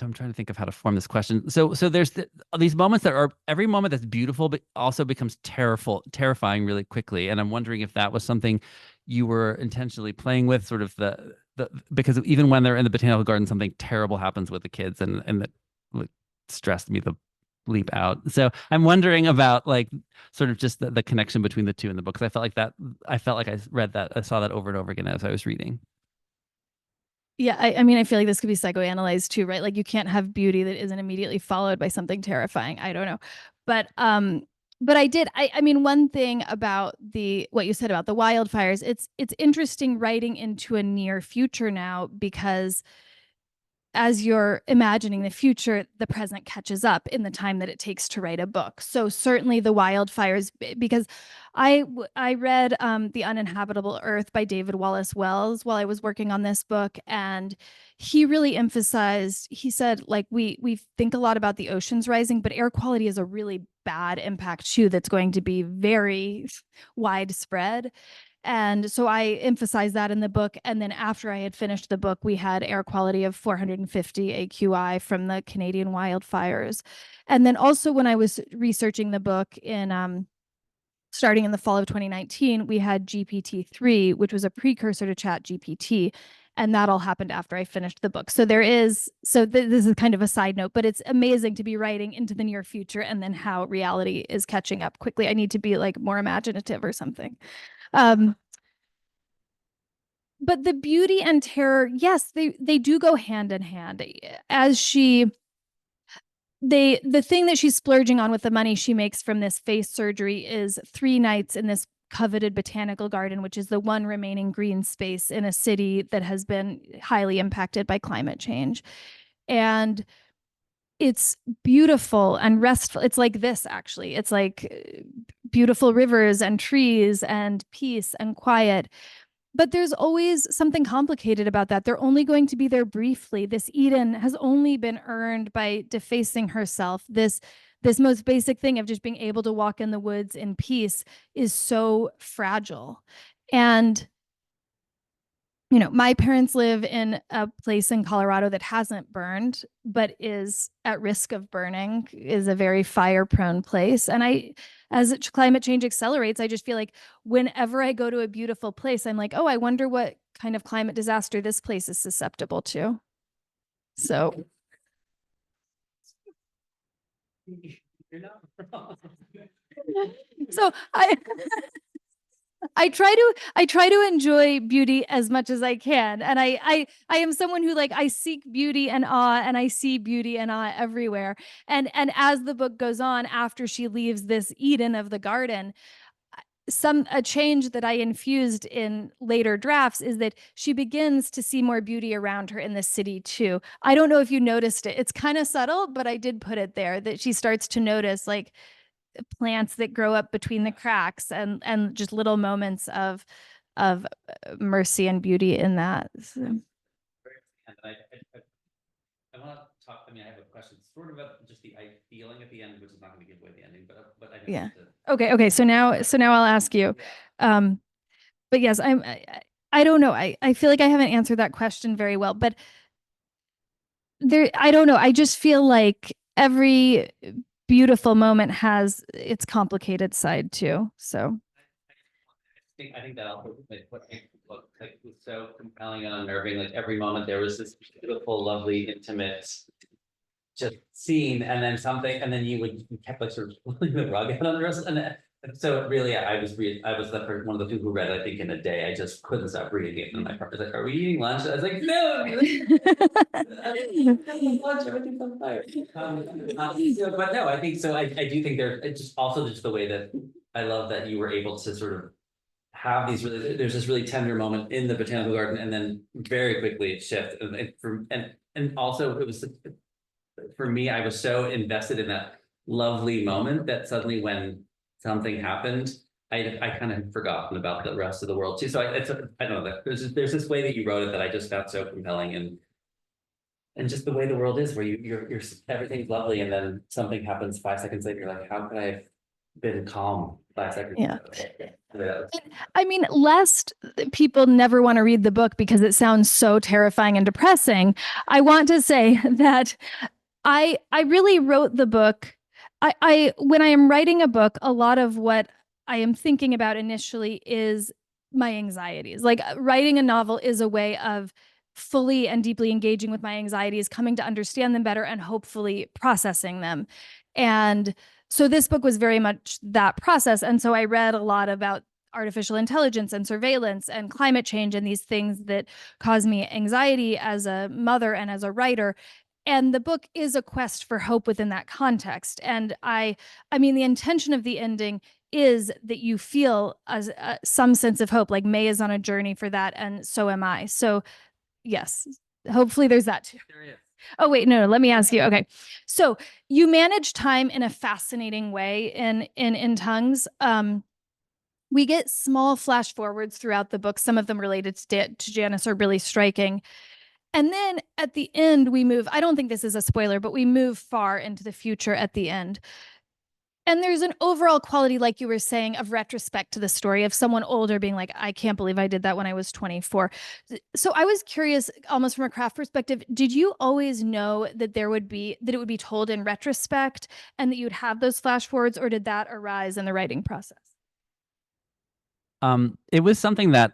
I'm trying to think of how to form this question. So there's these moments that are, every moment that's beautiful, but also becomes terrifying really quickly. And I'm wondering if that was something you were intentionally playing with, sort of because even when they're in the botanical garden, something terrible happens with the kids, and that like, stressed me the leap out. So I'm wondering about like sort of just the connection between the two in the book, because I felt like I read that, I saw that over and over again as I was reading. Yeah, I mean, I feel like this could be psychoanalyzed too, right? Like you can't have beauty that isn't immediately followed by something terrifying. I don't know. But I mean, one thing about what you said about the wildfires, it's interesting writing into a near future now, because as you're imagining the future, the present catches up in the time that it takes to write a book. So certainly the wildfires, because I read The Uninhabitable Earth by David Wallace Wells while I was working on this book, and he really emphasized, he said, like, we think a lot about the oceans rising, but air quality is a really bad impact too that's going to be very widespread. And so I emphasized that in the book. And then after I had finished the book, we had air quality of 450 AQI from the Canadian wildfires. And then also when I was researching the book starting in the fall of 2019, we had GPT-3, which was a precursor to ChatGPT. And that all happened after I finished the book. So this is kind of a side note, but it's amazing to be writing into the near future and then how reality is catching up quickly. I need to be like more imaginative or something. But the beauty and terror, yes, they do go hand in hand. The thing that she's splurging on with the money she makes from this face surgery is 3 nights in this coveted botanical garden, which is the one remaining green space in a city that has been highly impacted by climate change. And it's beautiful and restful. It's like this, actually. It's like beautiful rivers and trees and peace and quiet. But there's always something complicated about that. They're only going to be there briefly. This Eden has only been earned by defacing herself. This most basic thing of just being able to walk in the woods in peace is so fragile. And my parents live in a place in Colorado that hasn't burned, but is at risk of burning, is a very fire-prone place. And as climate change accelerates, I just feel like whenever I go to a beautiful place, I'm like, oh, I wonder what kind of climate disaster this place is susceptible to. So. You're not wrong. So I try to enjoy beauty as much as I can. And I am someone who, like, I seek beauty and awe, and I see beauty and awe everywhere. And as the book goes on, after she leaves this Eden of the garden, a change that I infused in later drafts is that she begins to see more beauty around her in the city too. I don't know if you noticed it. It's kind of subtle, but I did put it there, that she starts to notice, like, plants that grow up between the cracks, and just little moments of mercy and beauty in that. So. I want to talk. I mean, I have a question sort of about just the feeling at the end, which is not going to give away the ending, but I know. Yeah. Okay. So now I'll ask you. But yes, I don't know. I feel like I haven't answered that question very well, but I don't know. I just feel like every beautiful moment has its complicated side too. So I think that also what was so compelling and unnerving. Like every moment there was this beautiful, lovely, intimate just scene, and then something, and then you kept like sort of pulling the rug out under us, and So really, I was the first one of the people who read, I think, in a day. I just couldn't stop reading it. And my partner was like, "Are we eating lunch?" I was like, "No, lunch, everything's on fire." But no, I think so. I do think it's just also just the way that I love that you were able to sort of have these really. There's this really tender moment in the botanical garden, and then very quickly it shifts. And also it was for me. I was so invested in that lovely moment that suddenly when something happened, I kind of had forgotten about the rest of the world too. So I don't know that there's this way that you wrote it that I just found so compelling, and just the way the world is where you're everything's lovely and then something happens 5 seconds later. You're like, how could I have been calm 5 seconds ago? I mean, lest people never want to read the book because it sounds so terrifying and depressing, I want to say that I really wrote the book. I when I am writing a book, a lot of what I am thinking about initially is my anxieties. Like writing a novel is a way of fully and deeply engaging with my anxieties, coming to understand them better, and hopefully processing them. And so this book was very much that process. And so I read a lot about artificial intelligence and surveillance and climate change and these things that cause me anxiety as a mother and as a writer. And the book is a quest for hope within that context. And I mean, the intention of the ending is that you feel some sense of hope, like May is on a journey for that, and so am I. So yes, hopefully there's that too. There is. Oh, wait, no, let me ask you. Okay. So you manage time in a fascinating way in Tongues. We get small flash forwards throughout the book. Some of them related to Janice are really striking. And then at the end, we move, I don't think this is a spoiler, but we move far into the future at the end. And there's an overall quality, like you were saying, of retrospect to the story of someone older being like, I can't believe I did that when I was 24. So I was curious, almost from a craft perspective, did you always know that it would be told in retrospect and that you'd have those flash forwards, or did that arise in the writing process? It was something that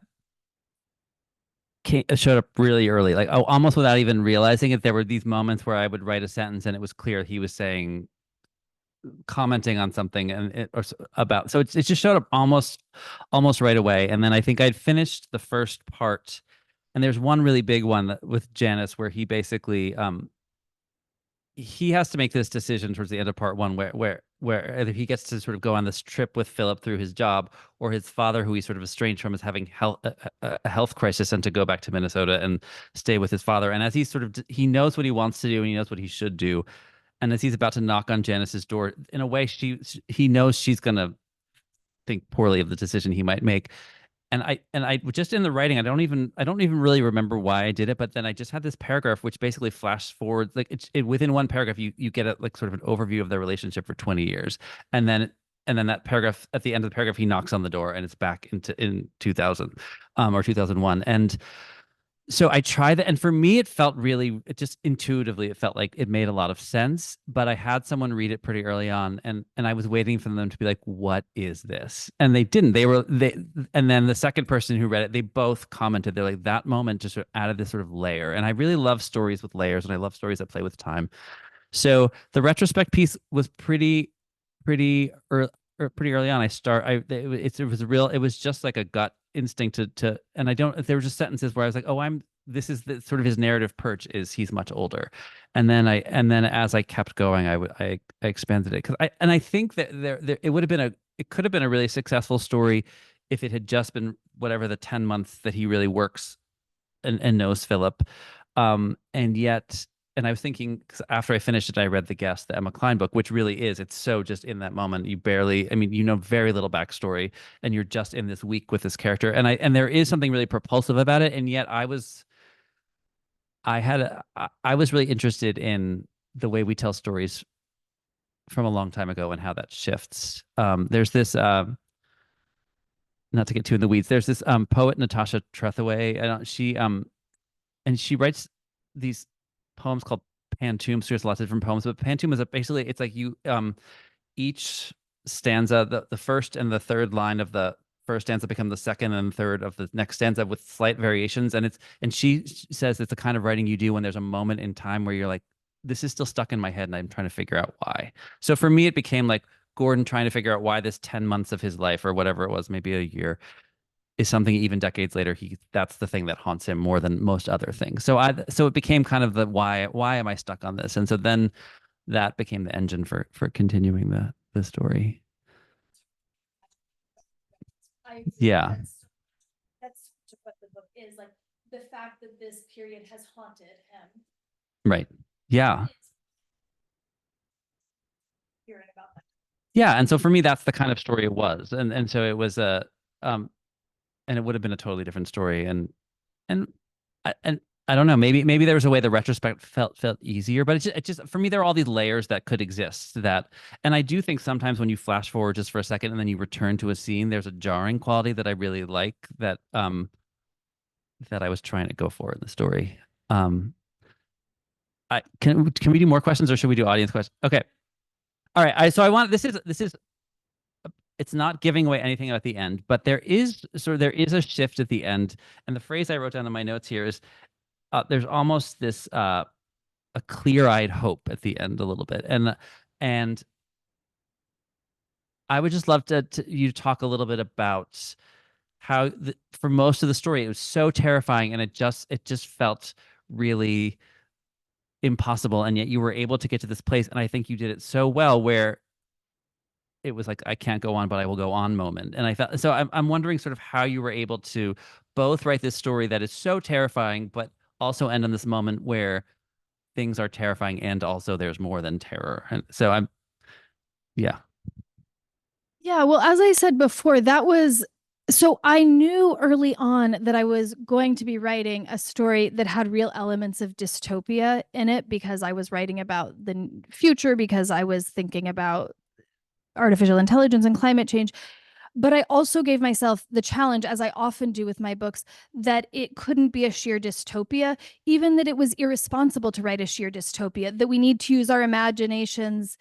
showed up really early, like almost without even realizing it. There were these moments where I would write a sentence and it was clear he was commenting on something about. So it just showed up almost right away. And then I think I'd finished the first part, and there's one really big one with Janice where he basically he has to make this decision towards the end of part one where either he gets to sort of go on this trip with Philip through his job, or his father, who he's sort of estranged from, is having a health crisis, and to go back to Minnesota and stay with his father. And as he's sort of, he knows what he wants to do and he knows what he should do. And as he's about to knock on Janice's door, in a way, he knows she's going to think poorly of the decision he might make. And I just in the writing, I don't even really remember why I did it, but then I just had this paragraph which basically flashed forward, like within one paragraph you get a like sort of an overview of their relationship for 20 years, and then that paragraph, at the end of the paragraph, he knocks on the door and it's back in 2000 or 2001. And so I tried that, and for me, it just intuitively, it felt like it made a lot of sense. But I had someone read it pretty early on, and I was waiting for them to be like, "What is this?" And they didn't. And then the second person who read it, they both commented. They're like, "That moment just sort of added this sort of layer." And I really love stories with layers, and I love stories that play with time. So the retrospect piece was pretty early on. It was just like a gut instinct and there were just sentences where I was like, oh, this is the sort of his narrative perch is he's much older. And then as I kept going, I expanded it, because I think that it could have been a really successful story if it had just been whatever the 10 months that he really works and knows Philip. And I was thinking, 'cause after I finished it, I read The Guest, the Emma Cline book, which really is, it's so just in that moment. You know, very little backstory, and you're just in this week with this character. And there is something really propulsive about it. And yet I was really interested in the way we tell stories from a long time ago and how that shifts. There's this, not to get too in the weeds, there's this poet, Natasha Trethewey, and she writes these poems called pantoums. There's lots of different poems, but pantoum is basically, it's like you each stanza, the first and the third line of the first stanza become the second and third of the next stanza with slight variations. And she says it's the kind of writing you do when there's a moment in time where you're like, this is still stuck in my head and I'm trying to figure out why. So for me, it became like, Gordon trying to figure out why this 10 months of his life or whatever it was, maybe a year, is something even decades later, that's the thing that haunts him more than most other things. So it became kind of the why am I stuck on this? And so then that became the engine for continuing the story. Yeah. That's what the book is, like the fact that this period has haunted him. Right. Yeah. Hearing about that. Yeah. And so for me, that's the kind of story it was. And so it was and it would have been a totally different story. And I don't know, maybe there was a way the retrospect felt easier, but it just for me, there are all these layers that could exist and I do think sometimes when you flash forward just for a second and then you return to a scene, there's a jarring quality that I really like that I was trying to go for in the story. Can we do more questions or should we do audience questions? Okay. All right. This is it's not giving away anything at the end, but there is a shift at the end. And the phrase I wrote down in my notes here is there's almost this a clear-eyed hope at the end a little bit. And I would just love you to talk a little bit about how for most of the story, it was so terrifying and it just felt really impossible. And yet you were able to get to this place. And I think you did it so well where it was like, I can't go on, but I will go on moment. And I felt, so I'm wondering sort of how you were able to both write this story that is so terrifying, but also end on this moment where things are terrifying and also there's more than terror. And so yeah. Yeah, well, as I said before, so I knew early on that I was going to be writing a story that had real elements of dystopia in it because I was writing about the future, because I was thinking about artificial intelligence and climate change. But I also gave myself the challenge, as I often do with my books, that it couldn't be a sheer dystopia, even that it was irresponsible to write a sheer dystopia, that we need to use our imaginations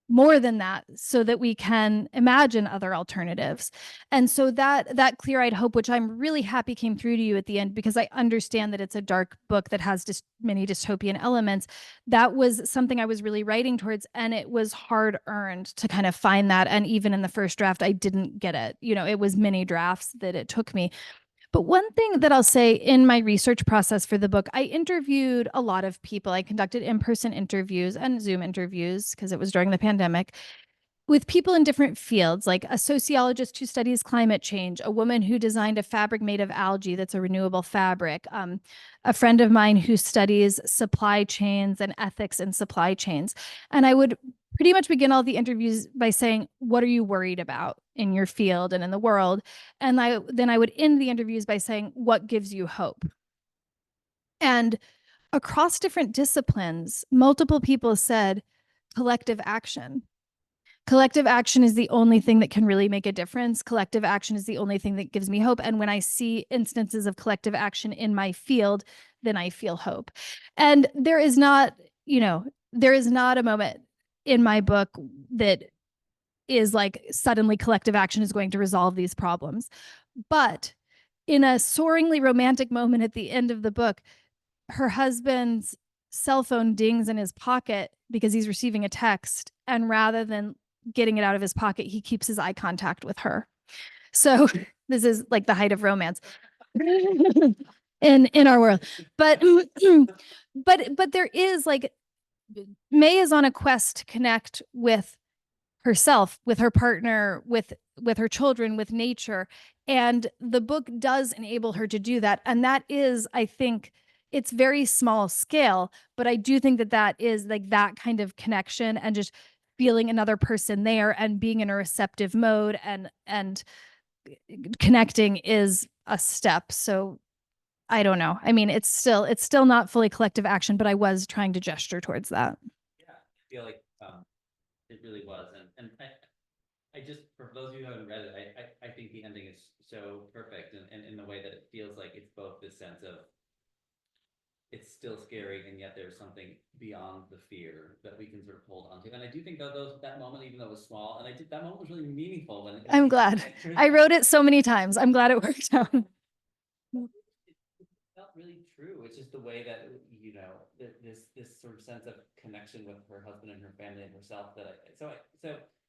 more than that so that we can imagine other alternatives. And so that clear-eyed hope, which I'm really happy came through to you at the end, because I understand that it's a dark book that has just many dystopian elements, that was something I was really writing towards, and it was hard earned to kind of find that. And even in the first draft, I didn't get it. It was many drafts that it took me. But one thing that I'll say in my research process for the book, I interviewed a lot of people. I conducted in-person interviews and Zoom interviews because it was during the pandemic with people in different fields, like a sociologist who studies climate change, a woman who designed a fabric made of algae that's a renewable fabric, a friend of mine who studies supply chains and ethics in supply chains. And I would pretty much begin all the interviews by saying, what are you worried about in your field and in the world? And then I would end the interviews by saying, what gives you hope? And across different disciplines, multiple people said collective action. Collective action is the only thing that can really make a difference. Collective action is the only thing that gives me hope. And when I see instances of collective action in my field, then I feel hope. And there is not a moment in my book that is like suddenly collective action is going to resolve these problems. But in a soaringly romantic moment at the end of the book, her husband's cell phone dings in his pocket because he's receiving a text. And rather than getting it out of his pocket, he keeps his eye contact with her. So this is like the height of romance in our world. But there is like, May is on a quest to connect with herself, with her partner, with her children, with nature. And the book does enable her to do that. And that is, I think, it's very small scale, but I do think that is like that kind of connection and just feeling another person there and being in a receptive mode and connecting is a step. So I don't know. I mean, it's still not fully collective action, but I was trying to gesture towards that. Yeah, I feel like it really was. And I just, for those of you who haven't read it, I think the ending is so perfect and in the way that it feels like it's both this sense of it's still scary, and yet there's something beyond the fear that we can sort of hold onto. And I do think that moment, even though it was small, and that moment was really meaningful. When I'm glad. I wrote it so many times. I'm glad it worked out. It felt really true. It's just the way that this sort of sense of connection with her husband and her family and herself so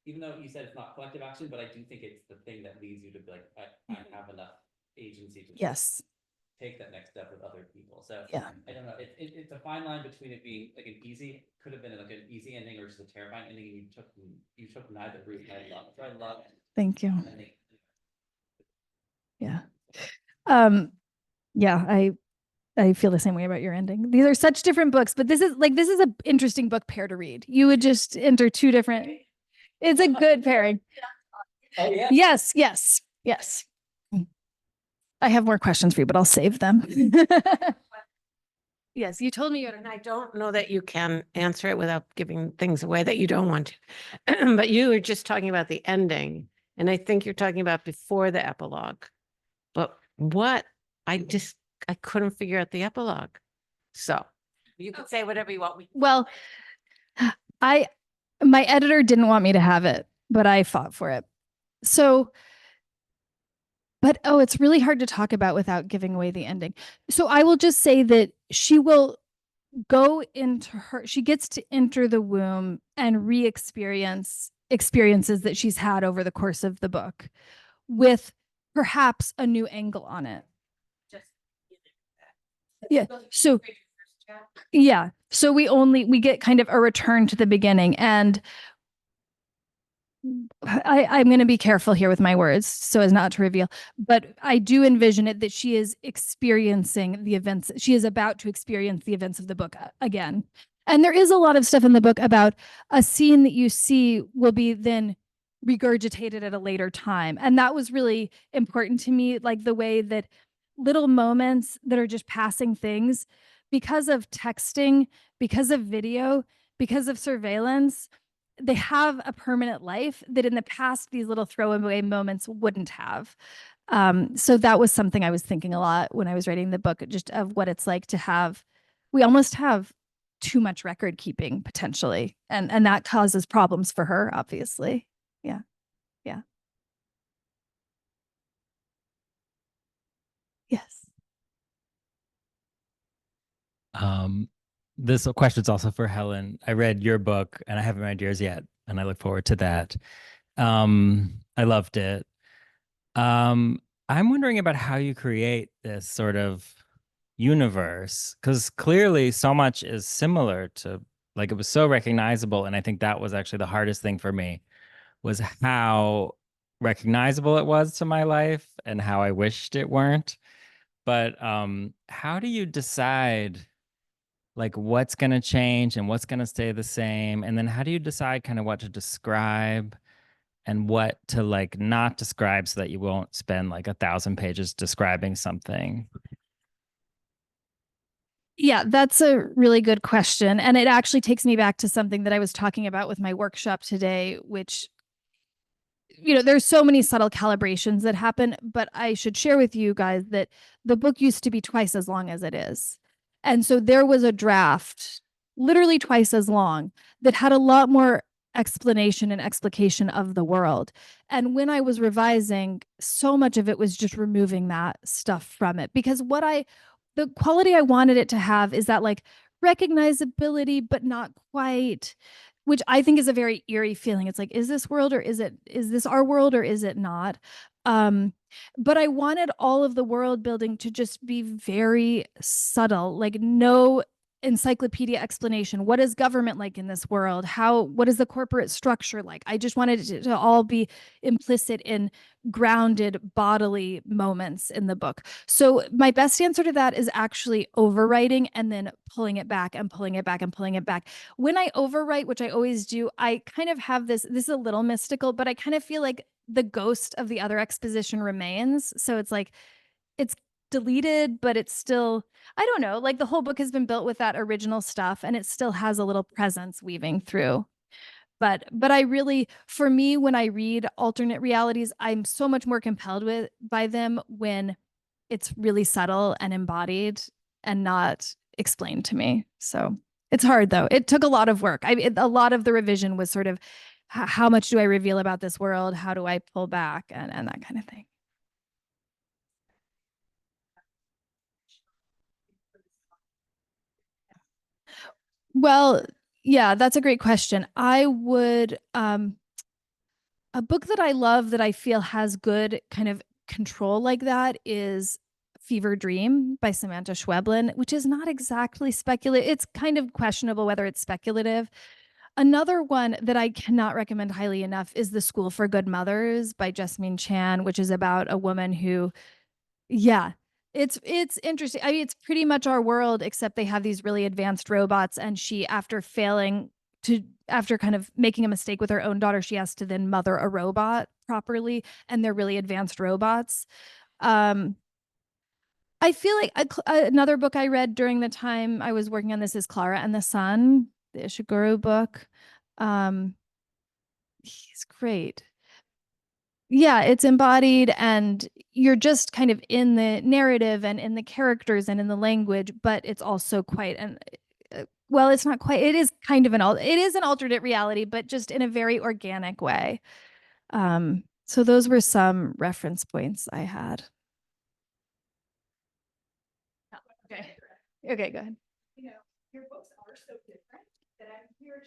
even though you said it's not collective action, but I do think it's the thing that leads you to be like, I have enough agency to Yes. take that next step with other people. So Yeah. I don't know. It's a fine line between it being like could have been like an easy ending or just a terrifying ending. And you took neither route. And I love. Thank you. Ending. Yeah. Yeah, I feel the same way about your ending. These are such different books, but this is an interesting book pair to read. You would just enter two different. It's a good pairing. Oh yeah. Yes, yes, yes. I have more questions for you, but I'll save them. Yes, you told me you had. And I don't know that you can answer it without giving things away that you don't want to. But you were just talking about the ending, and I think you're talking about before the epilogue. But what I couldn't figure out the epilogue. So you can say whatever you want. Well, my editor didn't want me to have it, but I fought for it. So, but it's really hard to talk about without giving away the ending. So I will just say that she will go into she gets to enter the womb and re-experience experiences that she's had over the course of the book with perhaps a new angle on it. Yeah. So yeah. So we get kind of a return to the beginning, and I'm going to be careful here with my words so as not to reveal, but I do envision it that she is experiencing the events. She is about to experience the events of the book again. And there is a lot of stuff in the book about a scene that you see will be then regurgitated at a later time. And that was really important to me, like the way that little moments that are just passing things because of texting, because of video, because of surveillance, they have a permanent life that in the past, these little throwaway moments wouldn't have. So that was something I was thinking a lot when I was writing the book, just of what it's like to have, we almost have too much record keeping potentially. And that causes problems for her, obviously. Yeah. Yeah. Yes. This question's also for Helen. I read your book and I haven't read yours yet, and I look forward to that. I loved it. I'm wondering about how you create this sort of universe, because clearly so much is similar to, like, it was so recognizable. And I think that was actually the hardest thing for me, was how recognizable it was to my life and how I wished it weren't. But how do you decide like what's going to change and what's going to stay the same? And then how do you decide kind of what to describe and what to like not describe so that you won't spend like 1,000 pages describing something? Yeah, that's a really good question. And it actually takes me back to something that I was talking about with my workshop today, which, there's so many subtle calibrations that happen, but I should share with you guys that the book used to be twice as long as it is. And so there was a draft, literally twice as long, that had a lot more explanation and explication of the world. And when I was revising, so much of it was just removing that stuff from it, because the quality I wanted it to have is that like recognizability, but not quite, which I think is a very eerie feeling. It's like, is this our world or is it not? But I wanted all of the world building to just be very subtle, like no encyclopedia explanation. What is government like in this world? What is the corporate structure like? I just wanted it to all be implicit in grounded bodily moments in the book. So my best answer to that is actually overwriting and then pulling it back and pulling it back and pulling it back. When I overwrite, which I always do, I kind of have this is a little mystical, but I kind of feel like the ghost of the other exposition remains. So it's like, it's deleted, but it's still, I don't know, like the whole book has been built with that original stuff and it still has a little presence weaving through. But I really, for me, when I read alternate realities, I'm so much more compelled by them when it's really subtle and embodied and not explained to me. So it's hard though. It took a lot of work. A lot of the revision was sort of how much do I reveal about this world? How do I pull back and that kind of thing. Well, yeah, that's a great question. I would A book that I love that I feel has good kind of control like that is Fever Dream by Samantha Schweblin, which is not exactly speculative. It's kind of questionable whether it's speculative. Another one that I cannot recommend highly enough is The School for Good Mothers by Jasmine Chan, which is about a woman who, yeah, it's interesting. I mean, it's pretty much our world, except they have these really advanced robots, and she, after kind of making a mistake with her own daughter, she has to then mother a robot properly, and they're really advanced robots. I feel like another book I read during the time I was working on this is Clara and the Sun, the Ishiguro book. He's great. Yeah, it's embodied, and you're just kind of in the narrative and in the characters and in the language, but it's also quite well, it's not quite, it is kind of it is an alternate reality, but just in a very organic way. So those were some reference points I had. Okay. Okay, go ahead. You know, your books are so different that I'm here,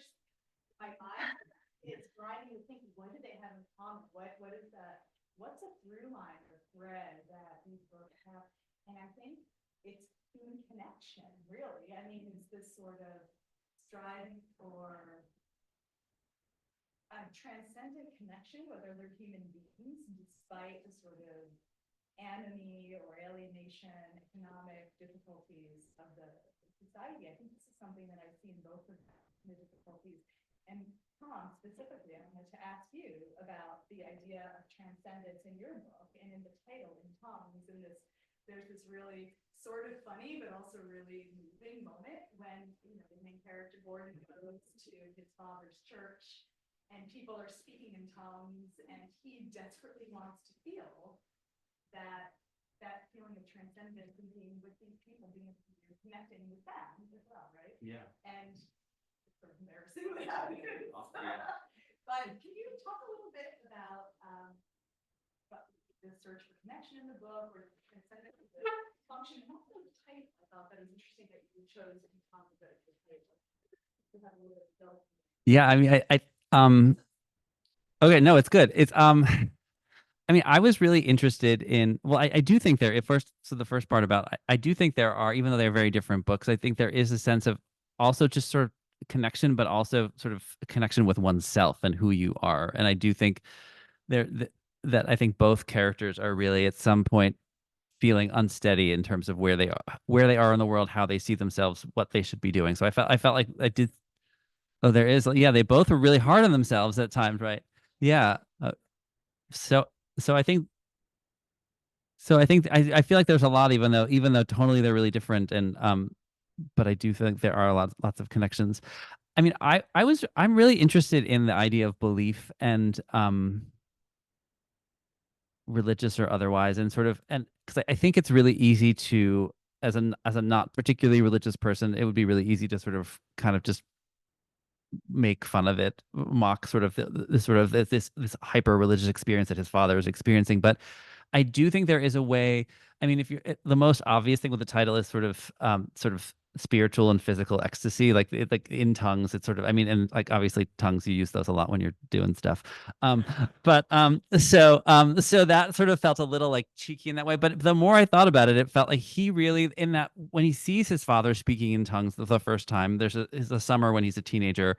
my mind is driving me to think, what do they have in common? What is that? What's a through line or thread that these books have? And I think it's human connection, really. I mean, it's this sort of striving for a transcendent connection, whether they're human beings, despite the sort of enemy or alienation, economic difficulties of the society. I think this is something that I've seen both of them, the difficulties. And Tom, specifically, I wanted to ask you about the idea of transcendence in your book and in the title, in Tom's, in this, there's this really sort of funny, but also really moving moment when, you know, the main character Gordon goes to his father's church and people are speaking in tongues, and he desperately wants to feel that feeling of transcendence and being with these people, connecting with them as well, right? Yeah. And it's sort of embarrassing what happens. But can you talk a little bit about the search for connection in the book, or transcendence of the function, and also the type? I thought that was interesting that you chose to talk about the type. Yeah, I mean, okay, no, it's good. It's I mean, I was really interested in, well, I do think there at first, so the first part about, I do think there are, even though they're very different books, I think there is a sense of also just sort of connection, but also sort of connection with oneself and who you are. And I do think that I think both characters are really at some point feeling unsteady in terms of where they are in the world, how they see themselves, what they should be doing. So I felt like I did. Oh, there is. Yeah, they both were really hard on themselves at times, right? Yeah. So I think I feel like there's a lot, even though tonally they're really different, and but I do think there are lots of connections. I mean, I'm really interested in the idea of belief and religious or otherwise, and sort of, and because I think it's really easy to, as a not particularly religious person, it would be really easy to sort of kind of just make fun of it, mock sort of this hyper religious experience that his father is experiencing. But I do think there is a way. I mean, if you're, the most obvious thing with the title is sort of spiritual and physical ecstasy, like in tongues. It's sort of, I mean, and like obviously tongues, you use those a lot when you're doing stuff. So that sort of felt a little like cheeky in that way. But the more I thought about it, it felt like he really, in that, when he sees his father speaking in tongues the first time, there's a summer when he's a teenager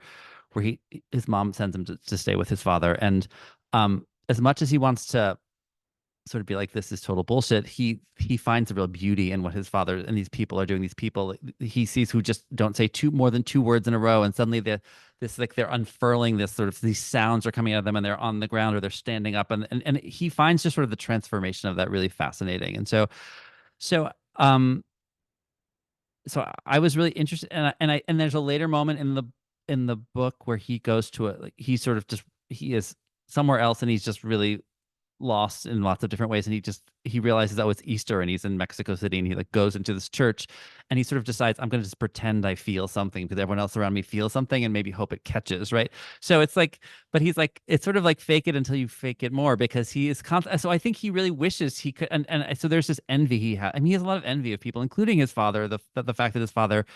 where his mom sends him to stay with his father, and as much as he wants to sort of be like, this is total bullshit, he finds a real beauty in what his father and these people are doing. These people he sees who just don't say more than two words in a row, and suddenly they're unfurling this sort of, these sounds are coming out of them, and they're on the ground or they're standing up, and he finds just sort of the transformation of that really fascinating. And so I was really interested, and there's a later moment in the book where he goes to it, like he is somewhere else, and he's just really lost in lots of different ways, and he realizes, oh, it's Easter, and he's in Mexico City, and he like goes into this church, and he sort of decides, I'm going to just pretend I feel something because everyone else around me feels something, and maybe hope it catches, right? So it's like, but he's like, it's sort of like fake it until you fake it more, because he is so I think he really wishes he could, and so there's this envy he has. I mean, he has a lot of envy of people, including his father, the fact that his father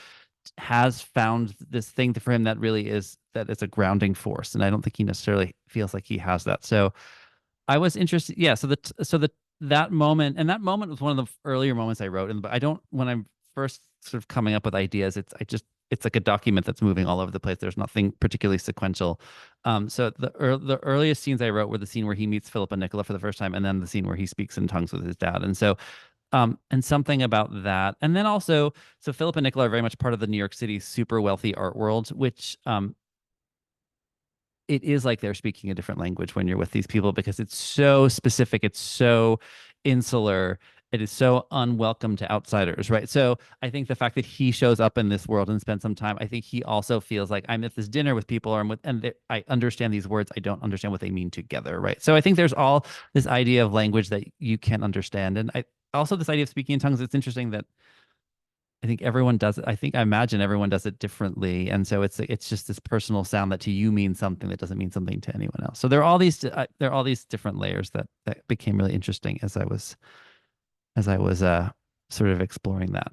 has found this thing for him that really is a grounding force, and I don't think he necessarily feels like he has that. So I was interested. Yeah. That moment, and that moment was one of the earlier moments I wrote. And but I don't, when I'm first sort of coming up with ideas, it's like a document that's moving all over the place. There's nothing particularly sequential. So the earliest scenes I wrote were the scene where he meets Philip and Nicola for the first time, and then the scene where he speaks in tongues with his dad. And so, and something about that. And then also, so Philip and Nicola are very much part of the New York City super wealthy art world, which it is like they're speaking a different language when you're with these people, because it's so specific, it's so insular, it is so unwelcome to outsiders, right? So I think the fact that he shows up in this world and spends some time, I think he also feels like I'm at this dinner with people, or I understand these words, I don't understand what they mean together, right? So I think there's all this idea of language that you can't understand, and I also this idea of speaking in tongues. It's interesting that I think everyone does it. I imagine everyone does it differently, and so it's just this personal sound that to you means something that doesn't mean something to anyone else. So there are all these different layers that became really interesting as I was sort of exploring that.